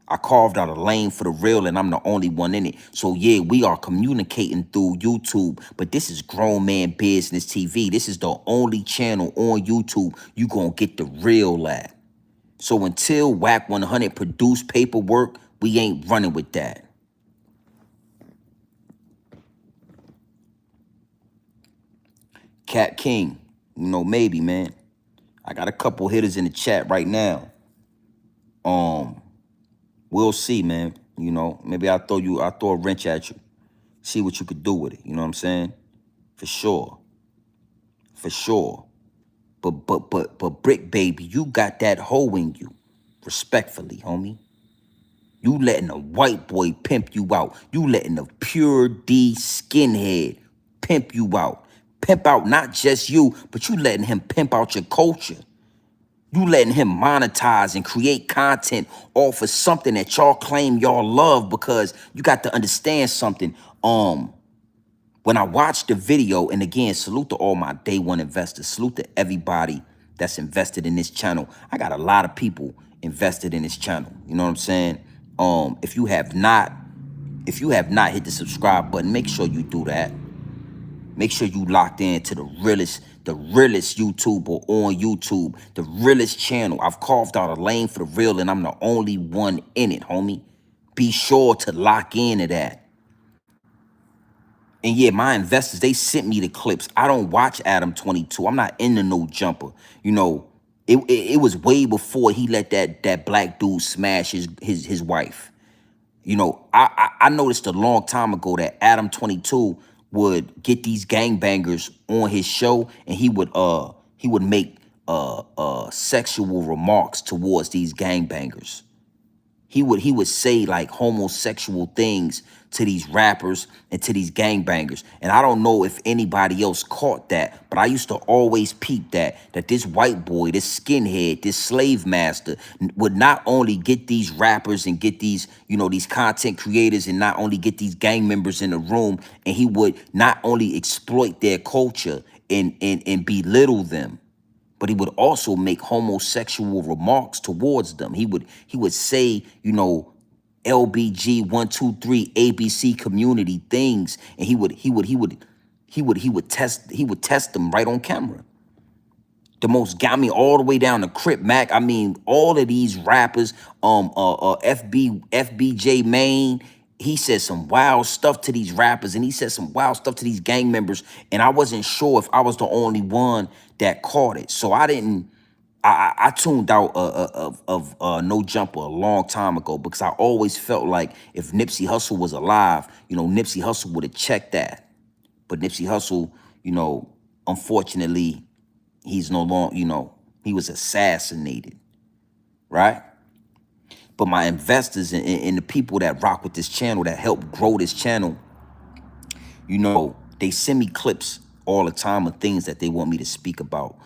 I carved out a lane for the real, and I'm the only one in it. So yeah, we are communicating through YouTube, but this is Grown Man Business TV. This is the only channel on YouTube you gonna get the real at. So until Whack 100 produce paperwork, we ain't running with that. Cat King, you know, maybe, man. I got a couple hitters in the chat right now. We'll see, man. You know, maybe I'll throw a wrench at you. See what you could do with it. You know what I'm saying? For sure. For sure. But Brick Baby, you got that hoe in you. Respectfully, homie. You letting a white boy pimp you out. You letting a pure D skinhead pimp you out. Pimp out not just you, but you letting him pimp out your culture. You letting him monetize and create content off of something that y'all claim y'all love, because you got to understand something. When I watched the video, and again, salute to all my day one investors, salute to everybody that's invested in this channel. I got a lot of people invested in this channel. You know what I'm saying? If you have not hit the subscribe button, make sure you do that. Make sure you locked in to the realest YouTuber on YouTube, the realest channel. I've carved out a lane for the real, and I'm the only one in it, homie. Be sure to lock into that. And yeah, my investors, they sent me the clips. I don't watch Adam 22. I'm not into no jumper. You know, it was way before he let that black dude smash his wife. You know, I noticed a long time ago that Adam 22 would get these gangbangers on his show, and he would make sexual remarks towards these gangbangers. He would say like homosexual things to these rappers and to these gangbangers. And I don't know if anybody else caught that, but I used to always peep that this white boy, this skinhead, this slave master would not only get these rappers and get these, you know, these content creators, and not only get these gang members in the room, and he would not only exploit their culture and belittle them, but he would also make homosexual remarks towards them. He would say, you know, LBG 123 ABC community things, and he would test them right on camera. The most, I mean, all the way down to Crip Mac. I mean, all of these rappers, FBJ Maine, he said some wild stuff to these rappers, and he said some wild stuff to these gang members, and I wasn't sure if I was the only one that caught it. So I didn't. I tuned out of No Jumper a long time ago, because I always felt like if Nipsey Hussle was alive, you know, Nipsey Hussle would have checked that. But Nipsey Hussle, you know, unfortunately, he's no longer, you know, he was assassinated, right? But my investors and the people that rock with this channel, that help grow this channel, you know, they send me clips all the time of things that they want me to speak about,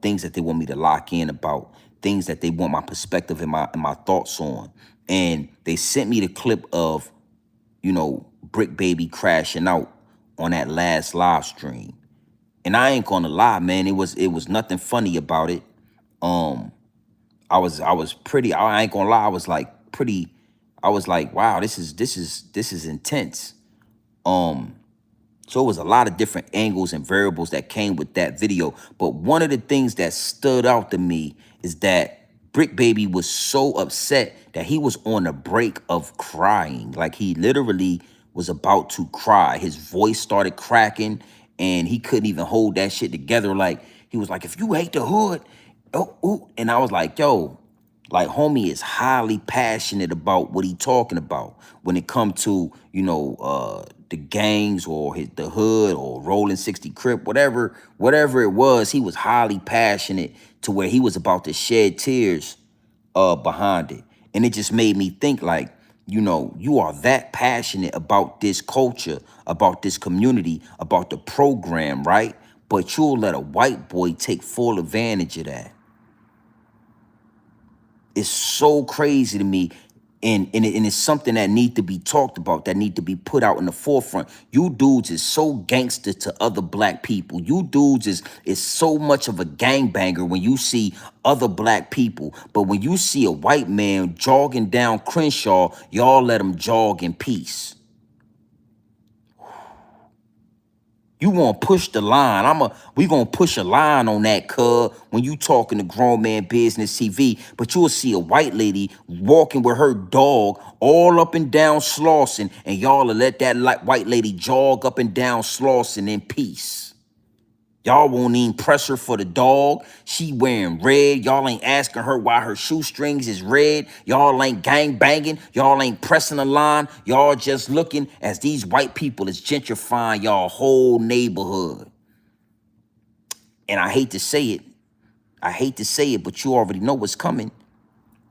things that they want me to lock in about, things that they want my perspective and my thoughts on. And they sent me the clip of, you know, Brick Baby crashing out on that last live stream. And I ain't gonna lie, man, it was nothing funny about it. I was pretty, I ain't gonna lie, I was like pretty, I was like, wow, this is intense. So it was a lot of different angles and variables that came with that video. But one of the things that stood out to me is that Brick Baby was so upset that he was on the break of crying. Like, he literally was about to cry. His voice started cracking and he couldn't even hold that shit together. Like, he was like, if you hate the hood, oh, ooh. And I was like, yo, like, homie is highly passionate about what he talking about when it come to, you know, the gangs or the hood or Rolling 60 Crip, whatever it was. He was highly passionate to where he was about to shed tears behind it. And it just made me think, like, you know, you are that passionate about this culture, about this community, about the program, right? But you'll let a white boy take full advantage of that. It's so crazy to me, and it's something that need to be talked about, that need to be put out in the forefront. You dudes is so gangster to other black people. You dudes is so much of a gangbanger when you see other black people. But when you see a white man jogging down Crenshaw, y'all let him jog in peace. You want to push the line. We gonna push a line on that, cuz, when you talking to Grown Man Business TV. But you'll see a white lady walking with her dog all up and down Slauson, and y'all will let that white lady jog up and down Slauson in peace. Y'all won't even press her for the dog. She wearing red. Y'all ain't asking her why her shoestrings is red. Y'all ain't gang banging. Y'all ain't pressing the line. Y'all just looking as these white people is gentrifying y'all whole neighborhood. And I hate to say it. I hate to say it, but you already know what's coming.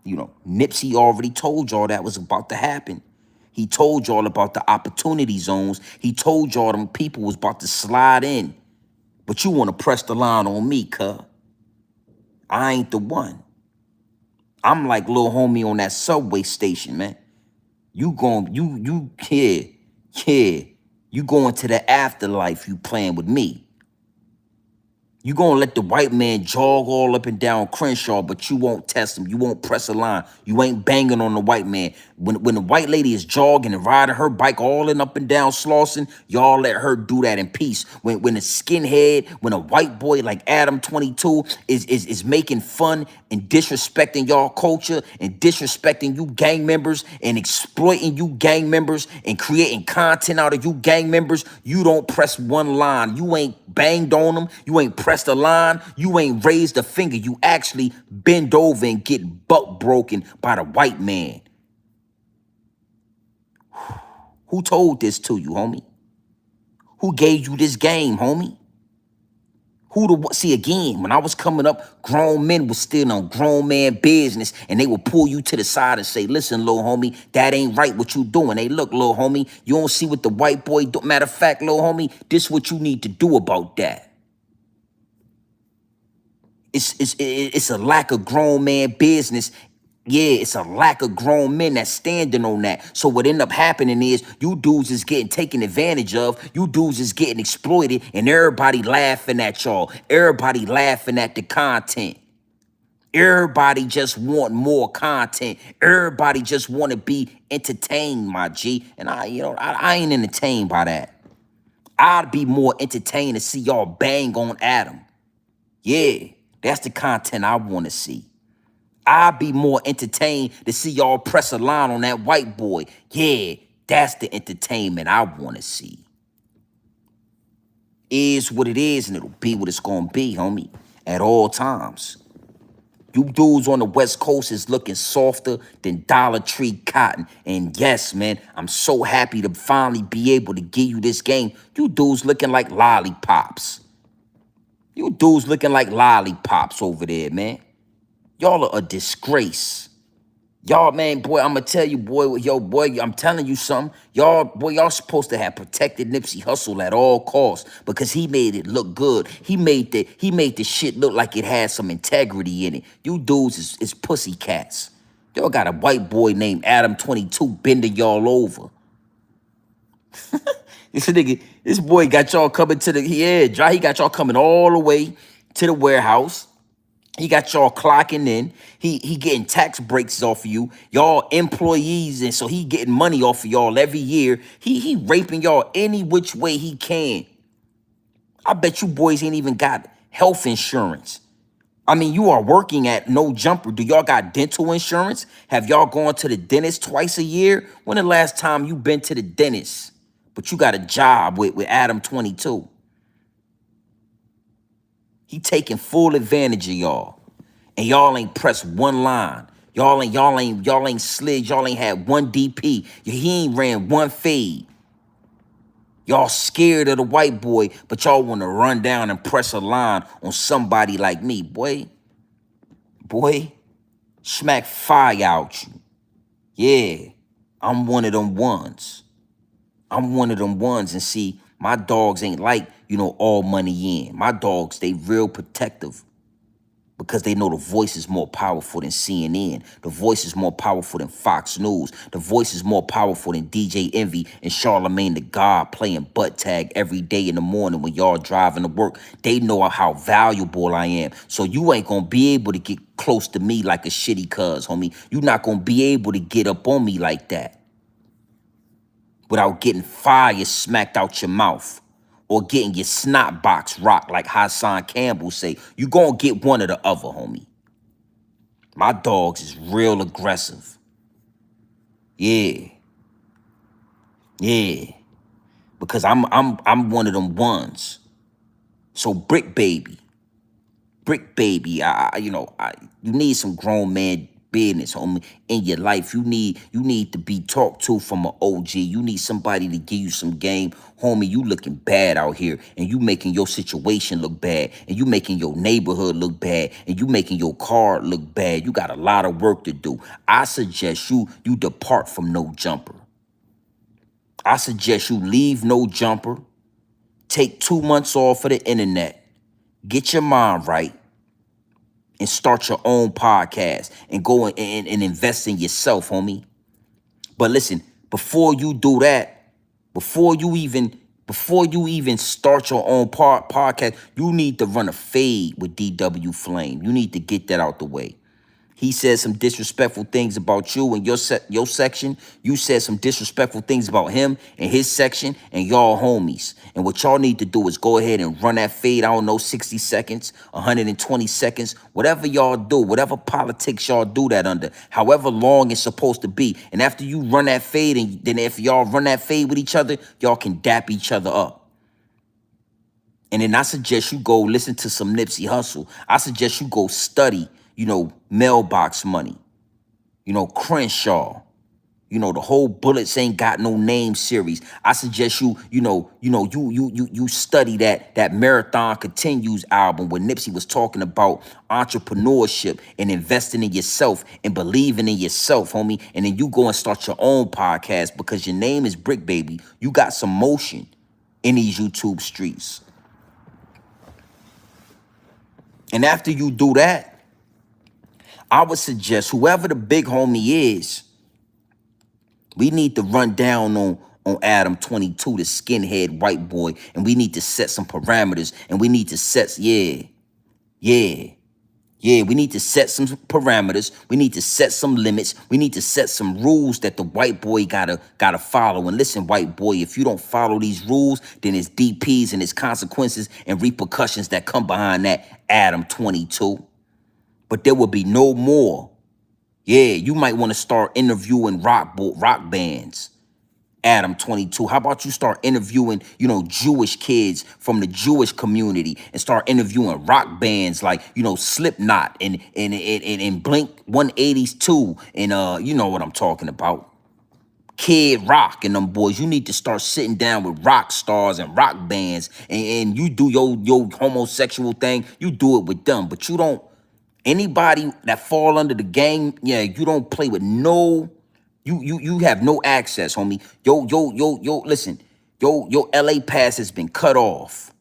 You know, Nipsey already told y'all that was about to happen. He told y'all about the opportunity zones. He told y'all them people was about to slide in. But you want to press the line on me, cuz. I ain't the one. I'm like little homie on that subway station, man. You going, yeah. You going to the afterlife, you playing with me. You gonna let the white man jog all up and down Crenshaw, but you won't test him. You won't press a line. You ain't banging on the white man. When the white lady is jogging and riding her bike all in up and down Slauson, y'all let her do that in peace. When a skinhead, when a white boy like Adam 22 is making fun and disrespecting y'all culture and disrespecting you gang members and exploiting you gang members and creating content out of you gang members, you don't press one line. You ain't banged on them. You ain't pressed a line. You ain't raised a finger. You actually bend over and get butt broken by the white man. Who told this to you, homie? Who gave you this game, homie? See, again, when I was coming up, grown men was still on grown man business, and they would pull you to the side and say, listen, little homie, that ain't right what you doing. Hey, look, little homie, you don't see what the white boy do. Matter of fact, little homie, this what you need to do about that. It's a lack of grown man business. Yeah, it's a lack of grown men that's standing on that. So what end up happening is you dudes is getting taken advantage of. You dudes is getting exploited, and everybody laughing at y'all. Everybody laughing at the content. Everybody just want more content. Everybody just want to be entertained, my G. And I ain't entertained by that. I'd be more entertained to see y'all bang on Adam. Yeah, that's the content I want to see. I'd be more entertained to see y'all press a line on that white boy. Yeah, That's the entertainment I want to see. Is what it is, and it'll be what it's gonna be, homie, at all times. You dudes on the West Coast is looking softer than Dollar Tree cotton. And yes, man, I'm so happy to finally be able to give you this game. You dudes looking like lollipops. You dudes looking like lollipops over there, man. Y'all are a disgrace. Y'all, man, boy, I'm gonna tell you, boy, I'm telling you something. Y'all supposed to have protected Nipsey Hussle at all costs because he made it look good. He made the shit look like it had some integrity in it. You dudes is pussycats. Y'all got a white boy named Adam 22 bending y'all over. This boy got y'all coming to the, he got y'all coming all the way to the warehouse. He got y'all clocking in. He getting tax breaks off of you. Y'all employees, and so he getting money off of y'all every year. He raping y'all any which way he can. I bet you boys ain't even got health insurance. I mean, you are working at No Jumper. Do y'all got dental insurance? Have y'all gone to the dentist twice a year? When the last time you been to the dentist? But you got a job with Adam 22. He taking full advantage of y'all. And y'all ain't pressed one line. Y'all ain't slid. Y'all ain't had one DP. He ain't ran one fade. Y'all scared of the white boy, but y'all want to run down and press a line on somebody like me. Boy, smack fire out you. Yeah, I'm one of them ones. I'm one of them ones, and see, my dogs ain't like, all money in. My dogs, they real protective because they know the voice is more powerful than CNN. The voice is more powerful than Fox News. The voice is more powerful than DJ Envy and Charlemagne the God playing butt tag every day in the morning when y'all driving to work. They know how valuable I am. So you ain't gonna be able to get close to me like a shitty cuz, homie. You not gonna be able to get up on me like that without getting fire smacked out your mouth or getting your snot box rocked like Hassan Campbell say. You gonna get one or the other, homie. My dogs is real aggressive. Yeah. Because I'm one of them ones. So Brick Baby, you need some grown man business, homie, in your life. You need to be talked to from an OG. You need somebody to give you some game. Homie, you looking bad out here, and you making your situation look bad, and you making your neighborhood look bad, and you making your car look bad. You got a lot of work to do. I suggest you depart from No Jumper. I suggest you leave No Jumper, take 2 months off of the internet, get your mind right, and start your own podcast and go and invest in yourself, homie. But listen, before you do that, before you even start your own podcast, you need to run a fade with DW Flame. You need to get that out the way. He said some disrespectful things about you and your section. You said some disrespectful things about him and his section and y'all homies. And what y'all need to do is go ahead and run that fade, I don't know, 60 seconds, 120 seconds, whatever y'all do, whatever politics y'all do that under, however long it's supposed to be. And after you run that fade, and then if y'all run that fade with each other, y'all can dap each other up. And then I suggest you go listen to some Nipsey Hussle. I suggest you go study, Mailbox Money, Crenshaw, the whole Bullets Ain't Got No Name series. I suggest you study that Marathon Continues album where Nipsey was talking about entrepreneurship and investing in yourself and believing in yourself, homie. And then you go and start your own podcast because your name is Brick Baby. You got some motion in these YouTube streets. And after you do that, I would suggest whoever the big homie is, we need to run down on Adam 22, the skinhead white boy, and we need to set some parameters, and we need to set, we need to set some parameters. We need to set some limits. We need to set some rules that the white boy gotta follow. And listen, white boy, if you don't follow these rules, then it's DPs and it's consequences and repercussions that come behind that Adam 22. But there will be no more. Yeah, you might want to start interviewing rock bands Adam 22. How about you start interviewing, Jewish kids from the Jewish community and start interviewing rock bands like, Slipknot and Blink 180s too. And you know what I'm talking about. Kid Rock and them boys. You need to start sitting down with rock stars and rock bands, and you do your homosexual thing. You do it with them, but you don't. Anybody that fall under the gang, yeah, you don't play with no. You have no access, homie. Yo. Listen, your LA pass has been cut off.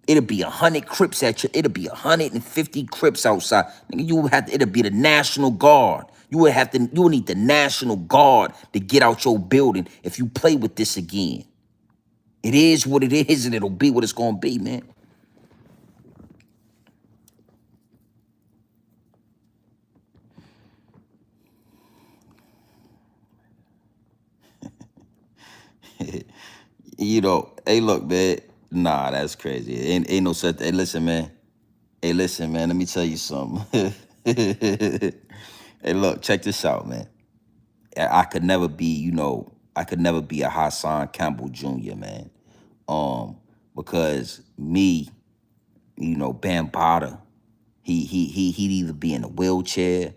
It'll be 100 Crips at you. It'll be 150 Crips outside. Nigga, you would have to, it'll be the National Guard. You would need the National Guard to get out your building if you play with this again. It is what it is, and it'll be what it's gonna be, man. Hey, look, man. Nah, that's crazy. Ain't no such. Hey, listen, man. Hey, listen, man. Let me tell you something. Hey, look, check this out, man. I could never be, I could never be a Hassan Campbell Jr., man. Because me, Bambada, he'd either be in a wheelchair,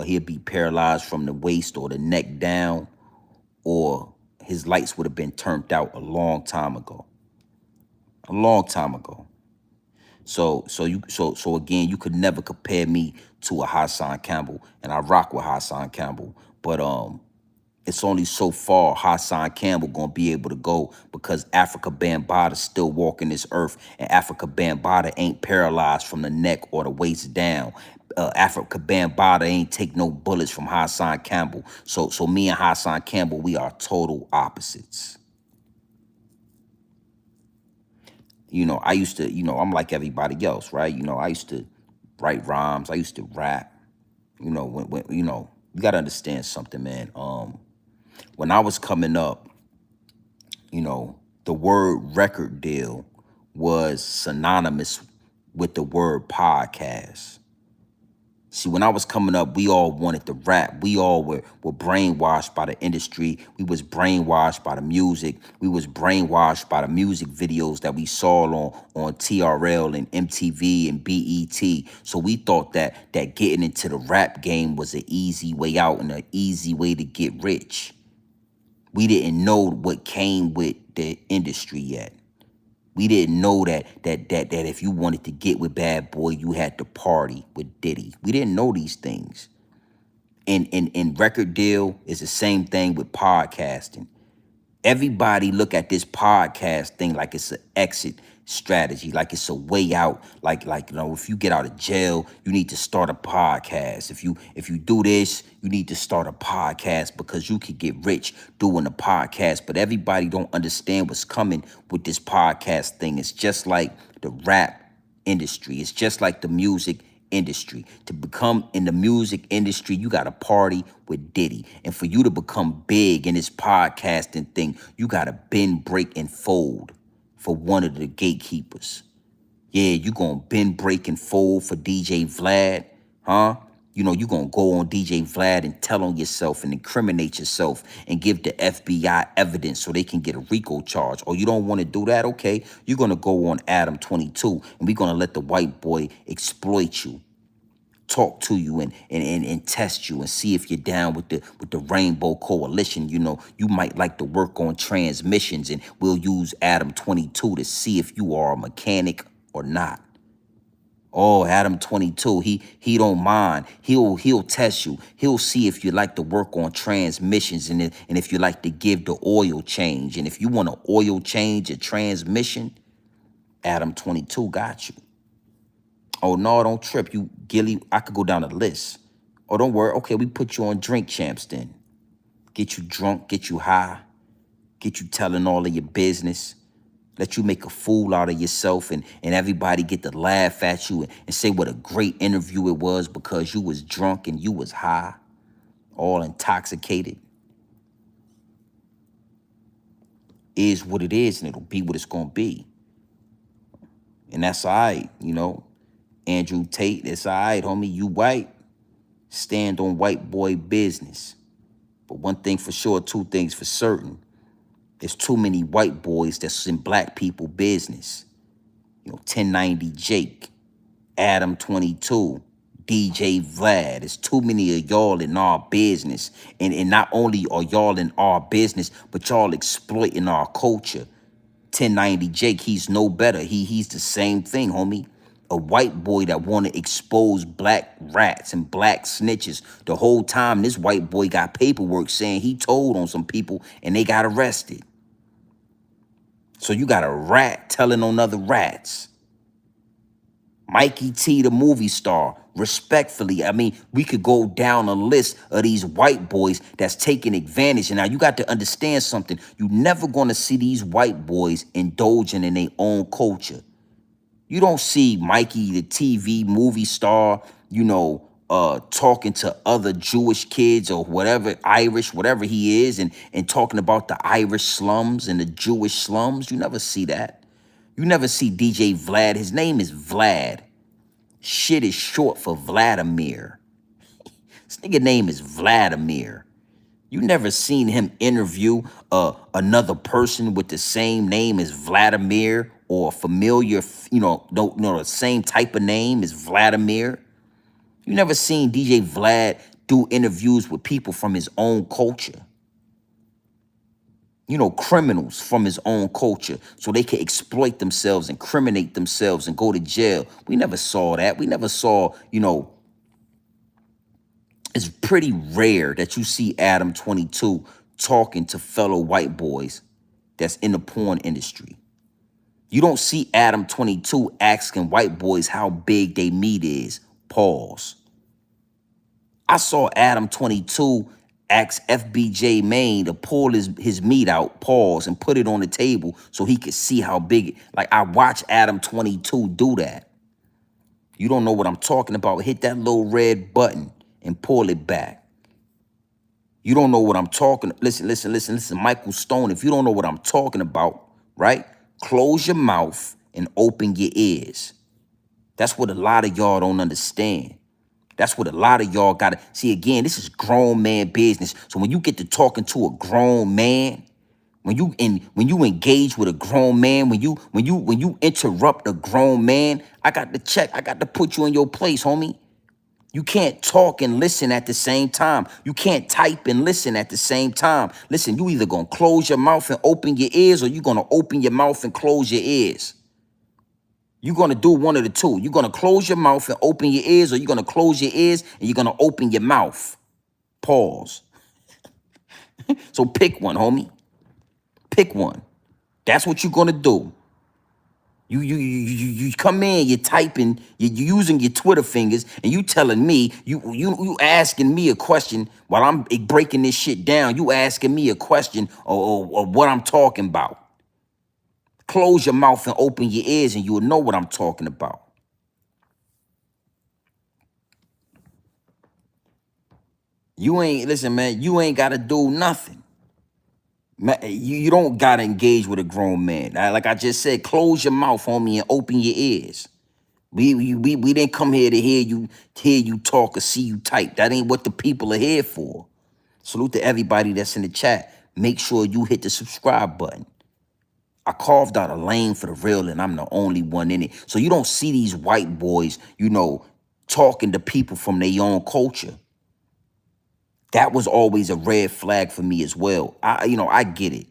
he'd be paralyzed from the waist or the neck down, or his lights would have been turned out a long time ago. A long time ago. So again, you could never compare me to a Hassan Campbell, and I rock with Hassan Campbell. But it's only so far Hassan Campbell gonna be able to go because Africa Bambaataa still walking this earth, and Africa Bambaataa ain't paralyzed from the neck or the waist down. Africa Bambaataa ain't take no bullets from Hassan Campbell. So me and Hassan Campbell, we are total opposites. I used to, I'm like everybody else, right? I used to write rhymes. I used to rap. When you gotta understand something, man. When I was coming up, the word record deal was synonymous with the word podcast. See, when I was coming up, we all wanted to rap. We all were brainwashed by the industry. We was brainwashed by the music. We was brainwashed by the music videos that we saw on TRL and MTV and BET. So we thought that getting into the rap game was an easy way out and an easy way to get rich. We didn't know what came with the industry yet. We didn't know that if you wanted to get with Bad Boy, you had to party with Diddy. We didn't know these things. And record deal is the same thing with podcasting. Everybody look at this podcast thing like it's an exit strategy, like it's a way out. Like if you get out of jail, you need to start a podcast. If you do this, you need to start a podcast because you could get rich doing a podcast. But everybody don't understand what's coming with this podcast thing. It's just like the rap industry. It's just like the music industry. To become in the music industry, you got to party with Diddy. And for you to become big in this podcasting thing, you got to bend, break, and fold for one of the gatekeepers. Yeah, you going to bend, break, and fold for DJ Vlad, huh? You going to go on DJ Vlad and tell on yourself and incriminate yourself and give the FBI evidence so they can get a RICO charge. Or you don't want to do that? Okay, you're going to go on Adam 22 and we're going to let the white boy exploit you, talk to you and test you and see if you're down with the Rainbow Coalition. You might like to work on transmissions, and we'll use Adam 22 to see if you are a mechanic or not. Oh, Adam 22, he don't mind. He'll test you. He'll see if you like to work on transmissions and if you like to give the oil change. And if you want to oil change a transmission, Adam 22 got you. Oh, no, don't trip. You, Gilly, I could go down the list. Oh, don't worry. Okay, we put you on Drink Champs then. Get you drunk, get you high, get you telling all of your business, let you make a fool out of yourself and everybody get to laugh at you and say what a great interview it was because you was drunk and you was high, all intoxicated. Is what it is, and it'll be what it's going to be. And that's all right, Andrew Tate, that's all right, homie. You white, stand on white boy business. But one thing for sure, two things for certain. There's too many white boys that's in black people business. 1090 Jake, Adam 22, DJ Vlad. There's too many of y'all in our business. And not only are y'all in our business, but y'all exploiting our culture. 1090 Jake, he's no better. He's the same thing, homie. A white boy that want to expose black rats and black snitches. The whole time this white boy got paperwork saying he told on some people and they got arrested. So you got a rat telling on other rats. Mikey T, the movie star, respectfully, I mean, we could go down a list of these white boys that's taking advantage. And now you got to understand something. You're never going to see these white boys indulging in their own culture. You don't see Mikey, the TV movie star, talking to other Jewish kids or whatever, Irish, whatever he is, and talking about the Irish slums and the Jewish slums. You never see that. You never see DJ Vlad. His name is Vlad. Shit is short for Vladimir. This nigga name is Vladimir. You never seen him interview another person with the same name as Vladimir or a familiar, the same type of name as Vladimir. You never seen DJ Vlad do interviews with people from his own culture. Criminals from his own culture so they can exploit themselves, incriminate themselves, and go to jail. We never saw that. We never saw, it's pretty rare that you see Adam 22 talking to fellow white boys that's in the porn industry. You don't see Adam 22 asking white boys how big they meat is. Pause. I saw Adam 22 ask FBJ Maine to pull his meat out, pause, and put it on the table so he could see how big. Like, I watched Adam 22 do that. You don't know what I'm talking about. Hit that little red button and pull it back. You don't know what I'm talking. Listen, Michael Stone. If you don't know what I'm talking about, right? Close your mouth and open your ears. That's what a lot of y'all don't understand. That's what a lot of y'all gotta see. Again, this is grown man business. So when you get to talking to a grown man, when you engage with a grown man, when you interrupt a grown man, I got to put you in your place, homie. You can't talk and listen at the same time. You can't type and listen at the same time. Listen, you either gonna close your mouth and open your ears, or you gonna open your mouth and close your ears. You're going to do one of the two. You're going to close your mouth and open your ears, or you're going to close your ears and you're going to open your mouth. Pause. So pick one, homie. Pick one. That's what you're going to do. You come in, you're typing, you're using your Twitter fingers, and you telling me, you asking me a question while I'm breaking this shit down. You asking me a question or what I'm talking about. Close your mouth and open your ears and you will know what I'm talking about. Listen, man, you ain't got to do nothing. Man, you don't got to engage with a grown man. Like I just said, close your mouth, homie, and open your ears. We didn't come here to hear you talk or see you type. That ain't what the people are here for. Salute to everybody that's in the chat. Make sure you hit the subscribe button. I carved out a lane for the real, and I'm the only one in it. So you don't see these white boys, talking to people from their own culture. That was always a red flag for me as well. I get it.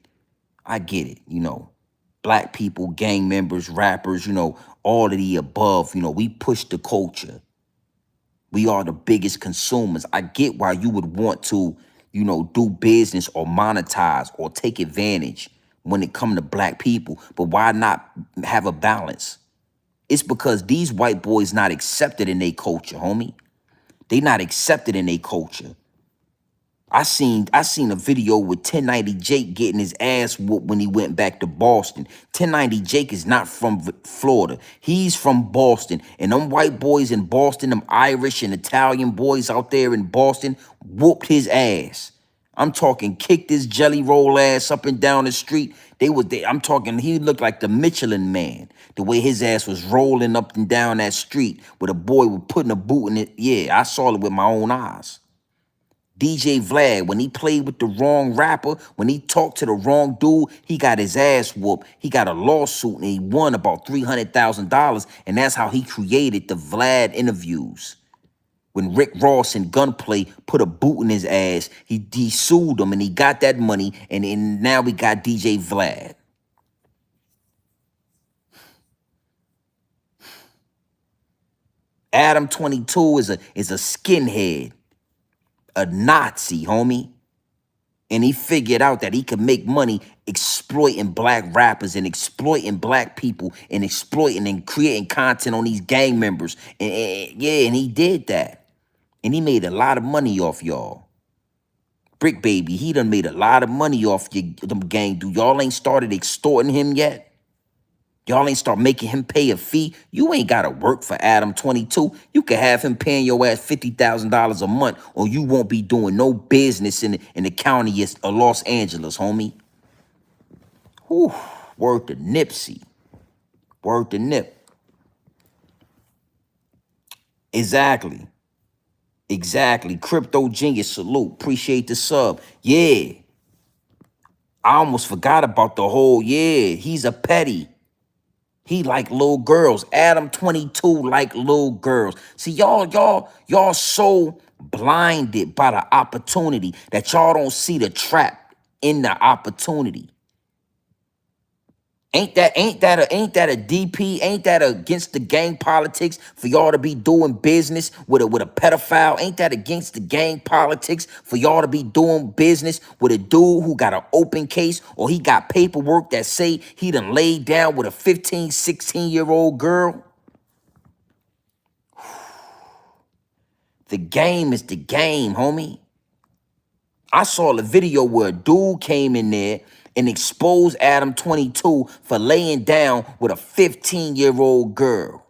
I get it. Black people, gang members, rappers, all of the above, we push the culture. We are the biggest consumers. I get why you would want to, do business or monetize or take advantage when it comes to black people. But why not have a balance? It's because these white boys not accepted in their culture, homie. They not accepted in their culture. I seen a video with 1090 Jake getting his ass whooped when he went back to Boston. 1090 Jake is not from Florida. He's from Boston. And them white boys in Boston, them Irish and Italian boys out there in Boston, whooped his ass. I'm talking kicked his jelly roll ass up and down the street. I'm talking, he looked like the Michelin Man. The way his ass was rolling up and down that street with a boy with putting a boot in it. Yeah, I saw it with my own eyes. DJ Vlad, when he played with the wrong rapper, when he talked to the wrong dude, he got his ass whooped. He got a lawsuit and he won about $300,000. And that's how he created the Vlad interviews. When Rick Ross and Gunplay put a boot in his ass, he sued him and he got that money. And now we got DJ Vlad. Adam 22 is a skinhead, a Nazi, homie. And he figured out that he could make money exploiting black rappers and exploiting black people and exploiting and creating content on these gang members. Yeah, and he did that. And he made a lot of money off y'all. Brick Baby, he done made a lot of money off them gang dude. Y'all ain't started extorting him yet. Y'all ain't start making him pay a fee. You ain't got to work for Adam 22. You can have him paying your ass $50,000 a month, or you won't be doing no business in the county of Los Angeles, homie. Whew. Word to Nipsey. Word to Nip. Exactly. Exactly. Crypto Genius, salute. Appreciate the sub. Yeah. I almost forgot about the whole, yeah, he's a petty. He like little girls. Adam 22 like little girls. See, y'all so blinded by the opportunity that y'all don't see the trap in the opportunity. Ain't that a DP? Ain't that against the gang politics for y'all to be doing business with a pedophile? Ain't that against the gang politics for y'all to be doing business with a dude who got an open case, or he got paperwork that say he done laid down with a 15, 16-year-old girl? The game is the game, homie. I saw the video where a dude came in there and exposed Adam 22 for laying down with a 15-year-old girl.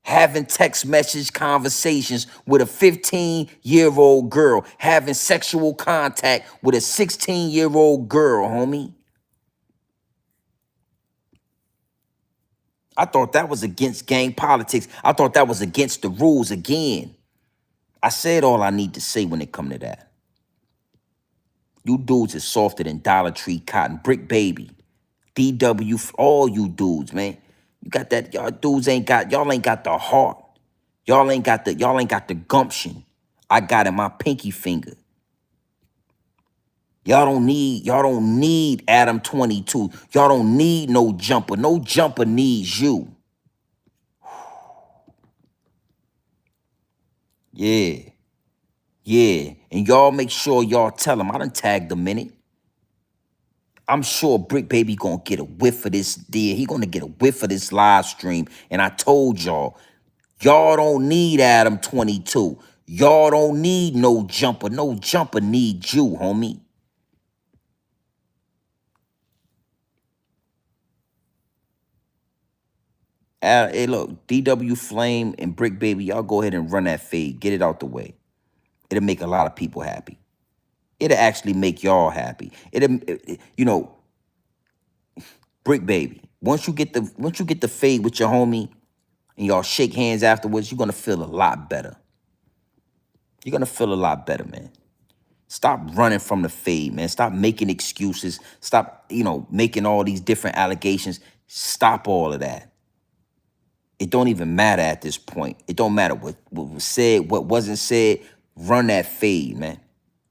Having text message conversations with a 15-year-old girl. Having sexual contact with a 16-year-old girl, homie. I thought that was against gang politics. I thought that was against the rules again. I said all I need to say when it come to that. You dudes is softer than Dollar Tree cotton. Brick Baby, DW, all you dudes, man. You got that, y'all dudes y'all ain't got the heart. Y'all ain't got the gumption I got in my pinky finger. Y'all don't need Adam 22. Y'all don't need no jumper. No jumper needs you. Yeah. Yeah. And y'all make sure y'all tell him. I done tagged him in it. I'm sure Brick Baby gonna get a whiff of this deal. He gonna get a whiff of this live stream. And I told y'all, y'all don't need Adam 22. Y'all don't need no jumper. No jumper needs you, homie. Hey, look, DW Flame and Brick Baby, y'all go ahead and run that fade. Get it out the way. It'll make a lot of people happy. It'll actually make y'all happy. You know, Brick Baby. Once you get the fade with your homie and y'all shake hands afterwards, you're gonna feel a lot better. You're gonna feel a lot better, man. Stop running from the fade, man. Stop making excuses. Stop, making all these different allegations. Stop all of that. It don't even matter at this point. It don't matter what was said, what wasn't said. Run that fade, man.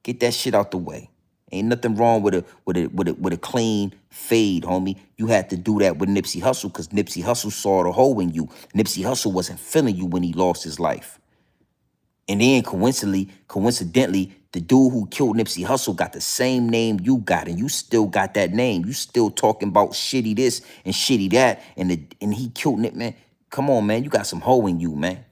Get that shit out the way. Ain't nothing wrong with a clean fade, homie. You had to do that with Nipsey Hussle because Nipsey Hussle saw the hole in you. Nipsey Hussle wasn't feeling you when he lost his life. And then coincidentally, the dude who killed Nipsey Hussle got the same name you got, and you still got that name. You still talking about shitty this and shitty that, and he killed Nip, man. Come on, man. You got some hoe in you, man.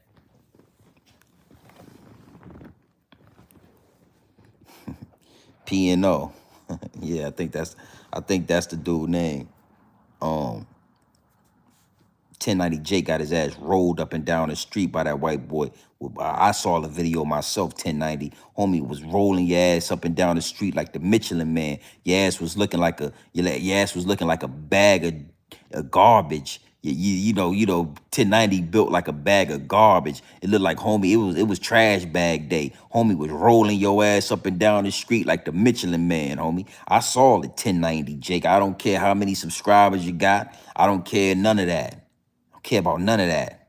P&O. Yeah, I think that's the dude name. 1090J got his ass rolled up and down the street by that white boy. I saw the video myself, 1090. Homie was rolling your ass up and down the street like the Michelin Man. Your ass was looking like a bag of garbage. You know, 1090 built like a bag of garbage. It looked like homie, it was trash bag day. Homie was rolling your ass up and down the street like the Michelin man, homie. I saw the 1090, Jake. I don't care how many subscribers you got. I don't care none of that. I don't care about none of that.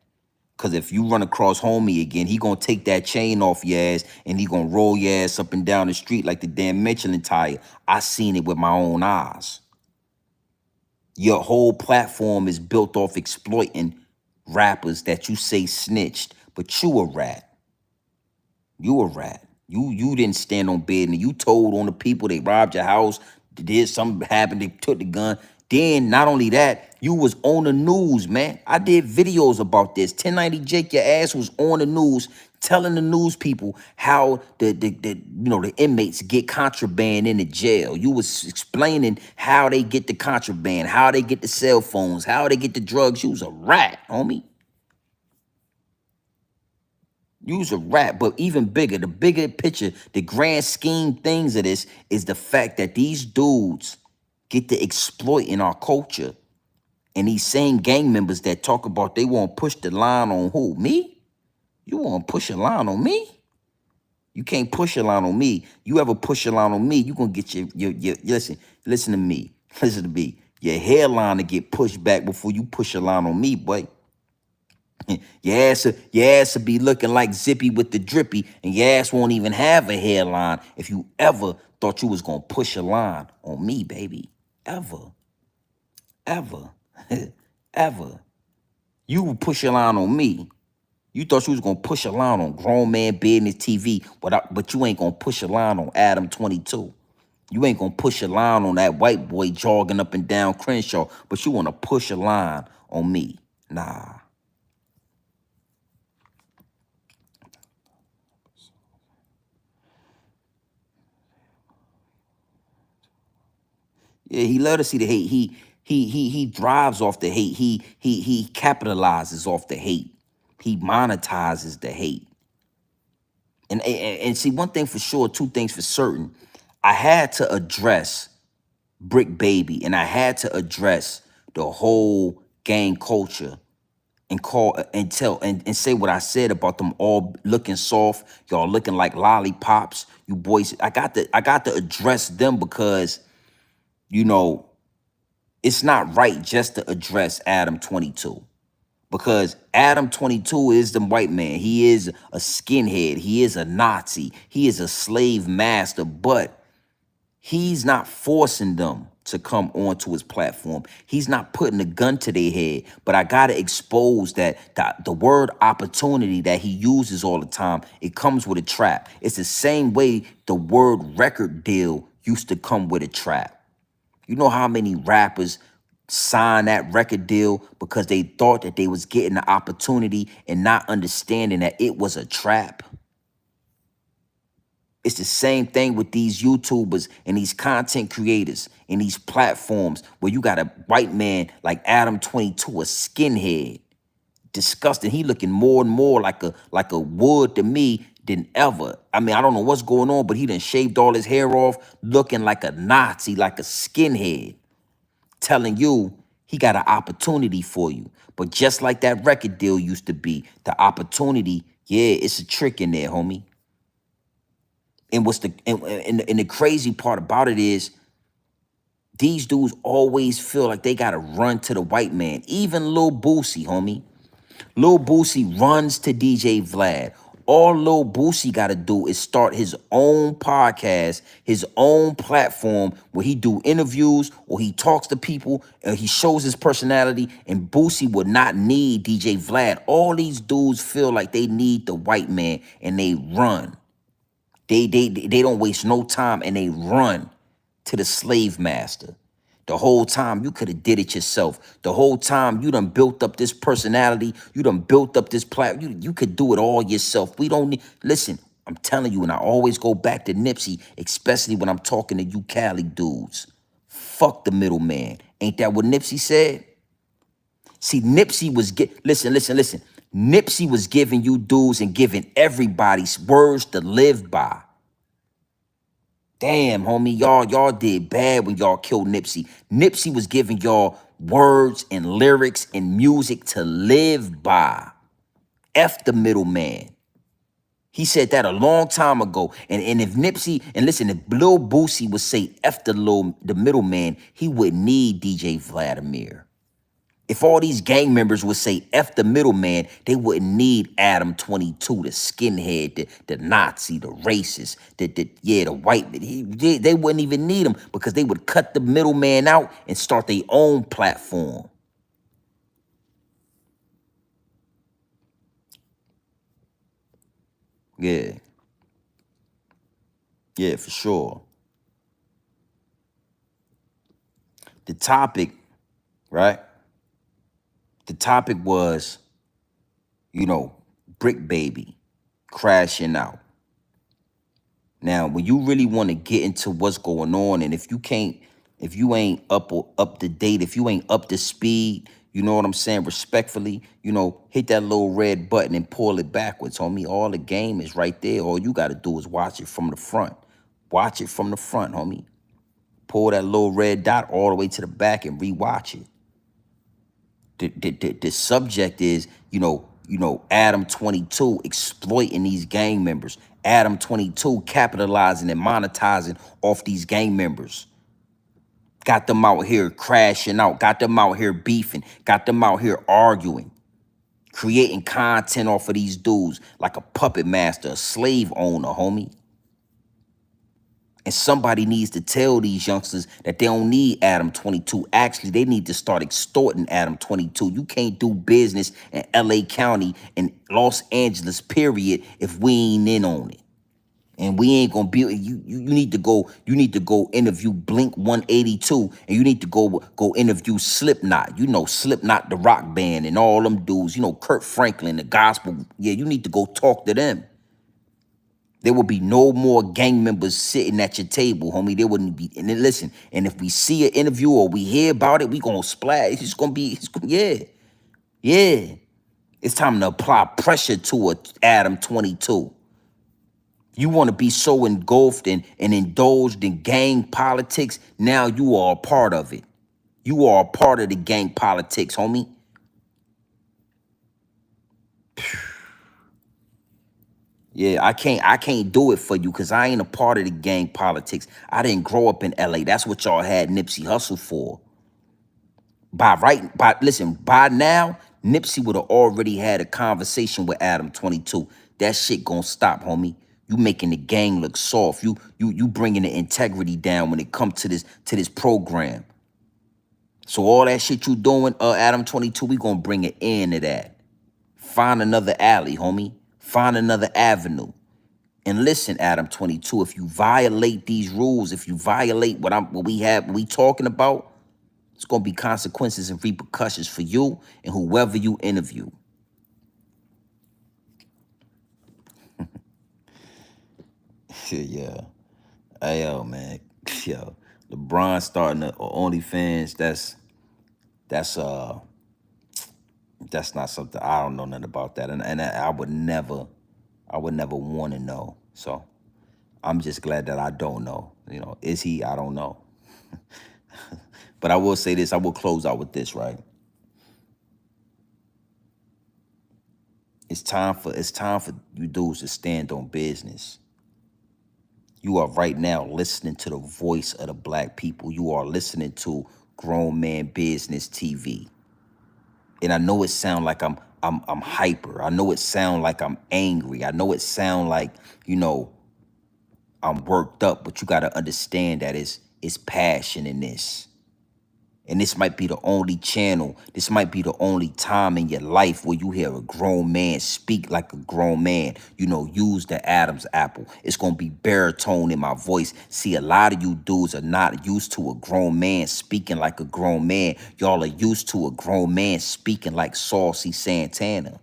Cause if you run across homie again, he gonna take that chain off your ass and he gonna roll your ass up and down the street like the damn Michelin tire. I seen it with my own eyes. Your whole platform is built off exploiting rappers that you say snitched, but you a rat. You a rat. You didn't stand on business. You told on the people they robbed your house, did something happened, they took the gun. Then not only that, you was on the news, man. I did videos about this. 1090 Jake, your ass was on the news telling the news people how the inmates get contraband in the jail. You was explaining how they get the contraband, how they get the cell phones, how they get the drugs. You was a rat, homie. You's a rat, but even bigger, the bigger picture, the grand scheme things of this is the fact that these dudes get to exploit in our culture. And these same gang members that talk about they want to push the line on who? Me? You want to push a line on me? You can't push a line on me. You ever push a line on me, you going to get your listen to me. Listen to me. Your hairline to get pushed back before you push a line on me, boy. Your ass will be looking like Zippy with the drippy, and your ass won't even have a hairline if you ever thought you was gonna push a line on me, baby. Ever. Ever. You would push a line on me. You thought you was gonna push a line on Grown Man Business TV, but you ain't gonna push a line on Adam 22. You ain't gonna push a line on that white boy jogging up and down Crenshaw, but you wanna push a line on me. Nah. Yeah, he love to see the hate. He thrives off the hate. He capitalizes off the hate. He monetizes the hate. And see, one thing for sure, two things for certain. I had to address Brick Baby, and I had to address the whole gang culture and call and tell and say what I said about them all looking soft, y'all looking like lollipops. You boys, I got to address them because it's not right just to address Adam 22 because Adam 22 is the white man. He is a skinhead. He is a Nazi. He is a slave master, but he's not forcing them to come onto his platform. He's not putting a gun to their head, but I got to expose that the word opportunity that he uses all the time, it comes with a trap. It's the same way the word record deal used to come with a trap. You know how many rappers signed that record deal because they thought that they was getting the opportunity and not understanding that it was a trap? It's the same thing with these YouTubers and these content creators and these platforms where you got a white man like Adam 22, a skinhead. Disgusting. He looking more and more like a wood to me than ever. I mean, I don't know what's going on, but he done shaved all his hair off, looking like a Nazi, like a skinhead, telling you he got an opportunity for you. But just like that record deal used to be, the opportunity, yeah, it's a trick in there, homie. And the crazy part about it is these dudes always feel like they gotta run to the white man. Even Lil Boosie, homie. Lil Boosie runs to DJ Vlad. All Lil Boosie got to do is start his own podcast, his own platform where he do interviews or he talks to people and he shows his personality, and Boosie would not need DJ Vlad. All these dudes feel like they need the white man and they run. They don't waste no time and they run to the slave master. The whole time you could have did it yourself. The whole time you done built up this personality. You done built up this platform. You could do it all yourself. We don't need, listen, I'm telling you, and I always go back to Nipsey, especially when I'm talking to you Cali dudes. Fuck the middleman. Ain't that what Nipsey said? See, Nipsey was, listen. Nipsey was giving you dudes and giving everybody words to live by. Damn, homie, y'all did bad when y'all killed Nipsey. Nipsey was giving y'all words and lyrics and music to live by. F the middleman. He said that a long time ago. And if Nipsey, and listen, if Lil Boosie would say F the middleman, he wouldn't need DJ Vladimir. If all these gang members would say F the middleman, they wouldn't need Adam 22, the skinhead, the Nazi, the racist, the white. They wouldn't even need him because they would cut the middleman out and start their own platform. Yeah. Yeah, for sure. The topic, right? The topic was, Brick Baby crashing out. Now, when you really want to get into what's going on, and if you ain't up to date, if you ain't up to speed, you know what I'm saying, respectfully, hit that little red button and pull it backwards, homie. All the game is right there. All you got to do is watch it from the front. Watch it from the front, homie. Pull that little red dot all the way to the back and rewatch it. The subject is, Adam 22 exploiting these gang members. Adam 22 capitalizing and monetizing off these gang members. Got them out here crashing out. Got them out here beefing. Got them out here arguing. Creating content off of these dudes like a puppet master, a slave owner, homie. And somebody needs to tell these youngsters that they don't need Adam 22. Actually, they need to start extorting Adam 22. You can't do business in LA County and Los Angeles, period, if we ain't in on it. And we ain't gonna be you need to go interview Blink 182, and you need to go interview Slipknot. Slipknot, the rock band, and all them dudes, Kurt Franklin, the gospel. Yeah, you need to go talk to them. There will be no more gang members sitting at your table, homie. There wouldn't be. And then listen, and if we see an interview or we hear about it, we gonna splash. Yeah. It's time to apply pressure to a Adam 22. You want to be so engulfed and indulged in gang politics, now you are a part of it. You are a part of the gang politics, homie. Yeah, I can't do it for you because I ain't a part of the gang politics. I didn't grow up in LA. That's what y'all had Nipsey Hussle for. By now, Nipsey would have already had a conversation with Adam 22. That shit gonna stop, homie. You making the gang look soft. You bringing the integrity down when it comes to this program. So all that shit you doing, Adam 22, we gonna bring an end to that. Find another alley, homie. Find another avenue. And listen, Adam 22, if you violate these rules, if you violate what we talking about, it's gonna be consequences and repercussions for you and whoever you interview. Yeah. Hey, yo, man. Yo, LeBron starting the OnlyFans, that's not something, I don't know nothing about that. And I would never want to know. So I'm just glad that I don't know. Is he? I don't know. But I will say this, I will close out with this, right? It's time for you dudes to stand on business. You are right now listening to the voice of the black people. You are listening to Grown Man Business TV. And I know it sound like I'm hyper. I know it sound like I'm angry. I know it sound like, I'm worked up, but you gotta understand that it's passion in this. And this might be the only channel, this might be the only time in your life where you hear a grown man speak like a grown man, use the Adam's apple. It's going to be baritone in my voice. See, a lot of you dudes are not used to a grown man speaking like a grown man. Y'all are used to a grown man speaking like Saucy Santana.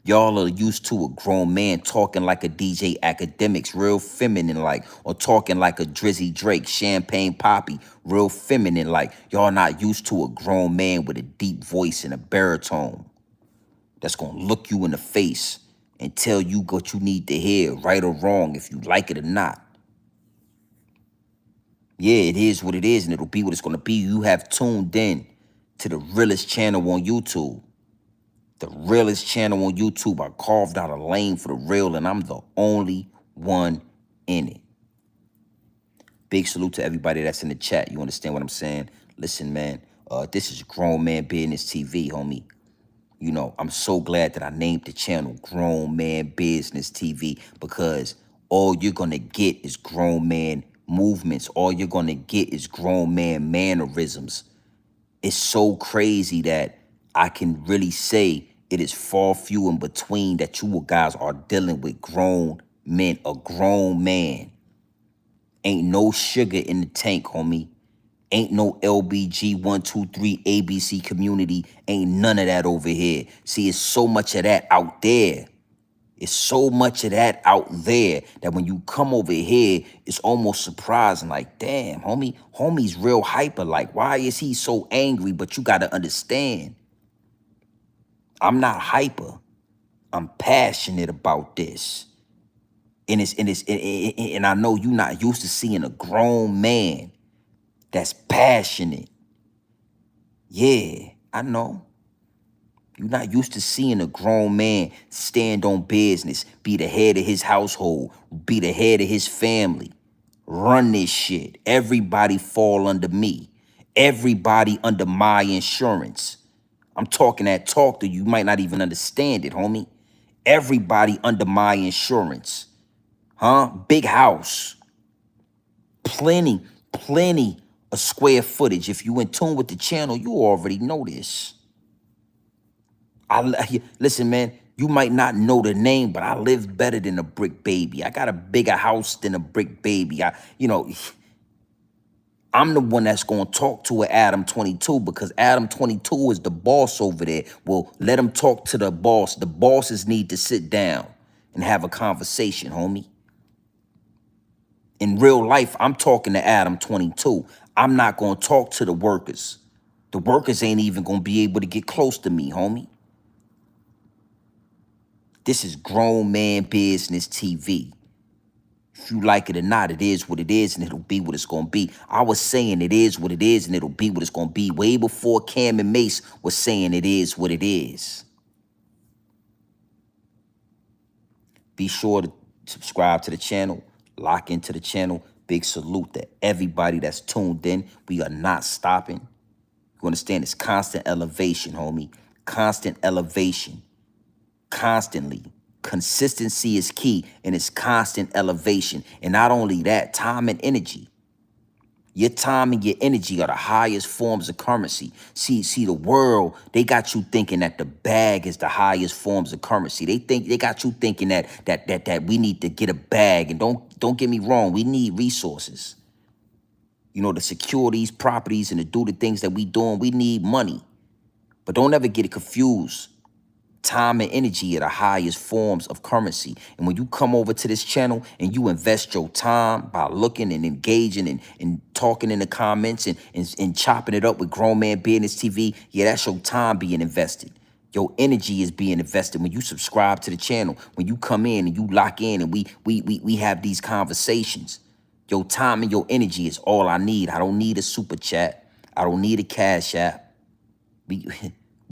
Y'all are used to a grown man talking like a DJ Academics, real feminine like, or talking like a Drizzy Drake, Champagne Poppy, real feminine like. Y'all not used to a grown man with a deep voice and a baritone that's gonna look you in the face and tell you what you need to hear, right or wrong, if you like it or not. Yeah, it is what it is, and it'll be what it's gonna be. You have tuned in to the Realest channel on YouTube. The Realest channel on YouTube. I carved out a lane for the real, and I'm the only one in it. Big salute to everybody that's in the chat. You understand what I'm saying? Listen, man, this is Grown Man Business TV, homie. You know, I'm so glad that I named the channel Grown Man Business TV, because all you're going to get is grown man movements. All you're going to get is grown man mannerisms. It's so crazy that I can really say it is far few in between that you guys are dealing with grown men. A grown man. Ain't no sugar in the tank, homie. Ain't no LBG 123 ABC community. Ain't none of that over here. See, it's so much of that out there. It's so much of that out there that when you come over here, it's almost surprising. Like, damn, homie's real hyper. Like, why is he so angry? But you gotta understand, I'm not hyper. I'm passionate about this. And I know you're not used to seeing a grown man that's passionate. Yeah, I know. You're not used to seeing a grown man stand on business, be the head of his household, be the head of his family, run this shit. Everybody fall under me. Everybody under my insurance. I'm talking that talk to you. You might not even understand it, homie. Everybody under my insurance. Huh? Big house. Plenty of square footage. If you in tune with the channel, you already know this. Listen, man, you might not know the name, but I live better than a brick baby. I got a bigger house than a brick baby. I'm the one that's going to talk to an Adam 22, because Adam 22 is the boss over there. Well, let him talk to the boss. The bosses need to sit down and have a conversation, homie. In real life, I'm talking to Adam 22. I'm not going to talk to the workers. The workers ain't even going to be able to get close to me, homie. This is Grown Man Business TV. If you like it or not, it is what it is, and it'll be what it's going to be. I was saying it is what it is, and it'll be what it's going to be way before Cam and Mace was saying it is what it is. Be sure to subscribe to the channel, lock into the channel. Big salute to everybody that's tuned in. We are not stopping. You understand? It's constant elevation, homie. Constant elevation. Constantly. Consistency is key, and it's constant elevation. And not only that, time and energy. Your time and your energy are the highest forms of currency. See, the world, they got you thinking that the bag is the highest forms of currency. They got you thinking that we need to get a bag. And don't get me wrong, we need resources. You know, to secure these properties and to do the things that we doing, we need money. But don't ever get it confused. Time and energy are the highest forms of currency. And when you come over to this channel and you invest your time by looking and engaging and talking in the comments and chopping it up with Grown Man Business TV, yeah, that's your time being invested. Your energy is being invested when you subscribe to the channel, when you come in and you lock in and we have these conversations. Your time and your energy is all I need. I don't need a super chat. I don't need a cash app. We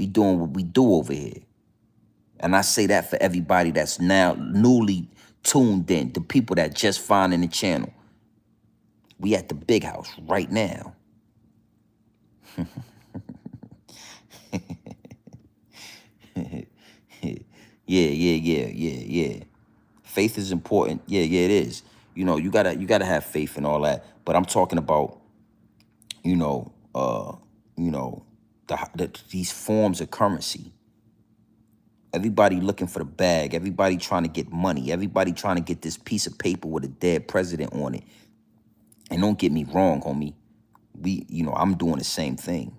doing what we do over here. And I say that for everybody that's now newly tuned in, the people that just finding the channel. We at the big house right now. Yeah. Faith is important. Yeah, it is. You know, you gotta have faith and all that. But I'm talking about, these forms of currency. Everybody looking for the bag. Everybody trying to get money. Everybody trying to get this piece of paper with a dead president on it. And don't get me wrong, homie. I'm doing the same thing.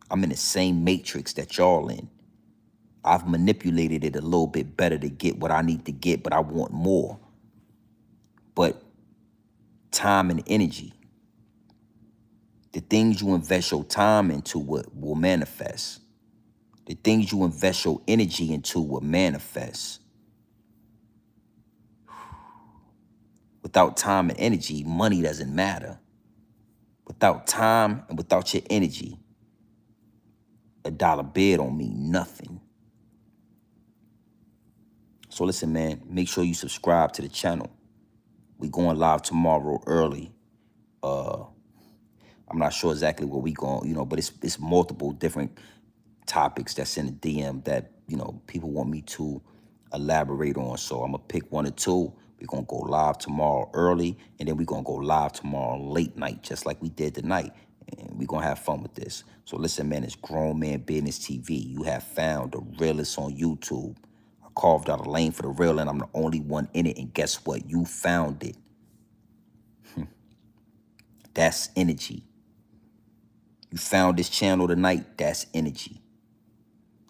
I'm in the same matrix that y'all in. I've manipulated it a little bit better to get what I need to get, but I want more. But time and energy, the things you invest your time into will manifest. The things you invest your energy into will manifest. Without time and energy, money doesn't matter. Without time and without your energy, a dollar bill don't mean nothing. So listen, man, make sure you subscribe to the channel. We going live tomorrow early. I'm not sure exactly what we going, but it's multiple different topics that's in the DM that, people want me to elaborate on. So I'm gonna pick one or two. We're gonna go live tomorrow early, and then we're gonna go live tomorrow late night, just like we did tonight. And we're gonna have fun with this. So listen, man, it's Grown Man Business TV. You have found the Realest on YouTube. I carved out a lane for the real, and I'm the only one in it. And guess what? You found it. That's energy. You found this channel tonight. That's energy.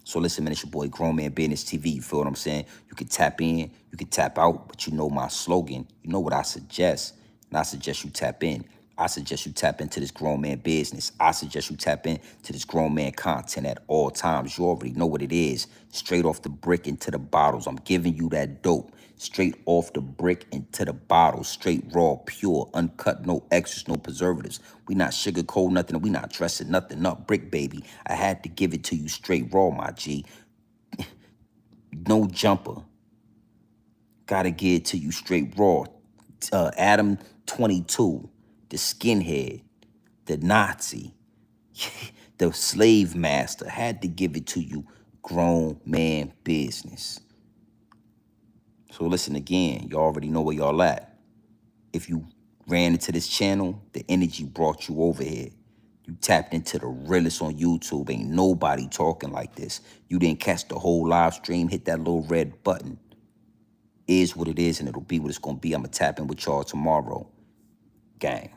So listen, man, it's your boy Grown Man Business TV. You feel what I'm saying? You can tap in, you can tap out, but you know my slogan. You know what I suggest. And I suggest you tap in. I suggest you tap into this grown man business. I suggest you tap into this grown man content at all times. You already know what it is. Straight off the brick into the bottles. I'm giving you that dope. Straight off the brick into the bottles. Straight, raw, pure, uncut, no extras, no preservatives. We not sugarcoat nothing. We not dressing nothing up. Brick, baby. I had to give it to you straight raw, my G. No jumper. Gotta give it to you straight raw. Adam 22, the skinhead, the Nazi, the slave master, had to give it to you grown man business. So listen again, you already know where y'all at. If you ran into this channel, the energy brought you over here. You tapped into the Realest on YouTube. Ain't nobody talking like this. You didn't catch the whole live stream, hit that little red button. Is what it is, and it'll be what it's gonna be. I'ma tap in with y'all tomorrow. Gang.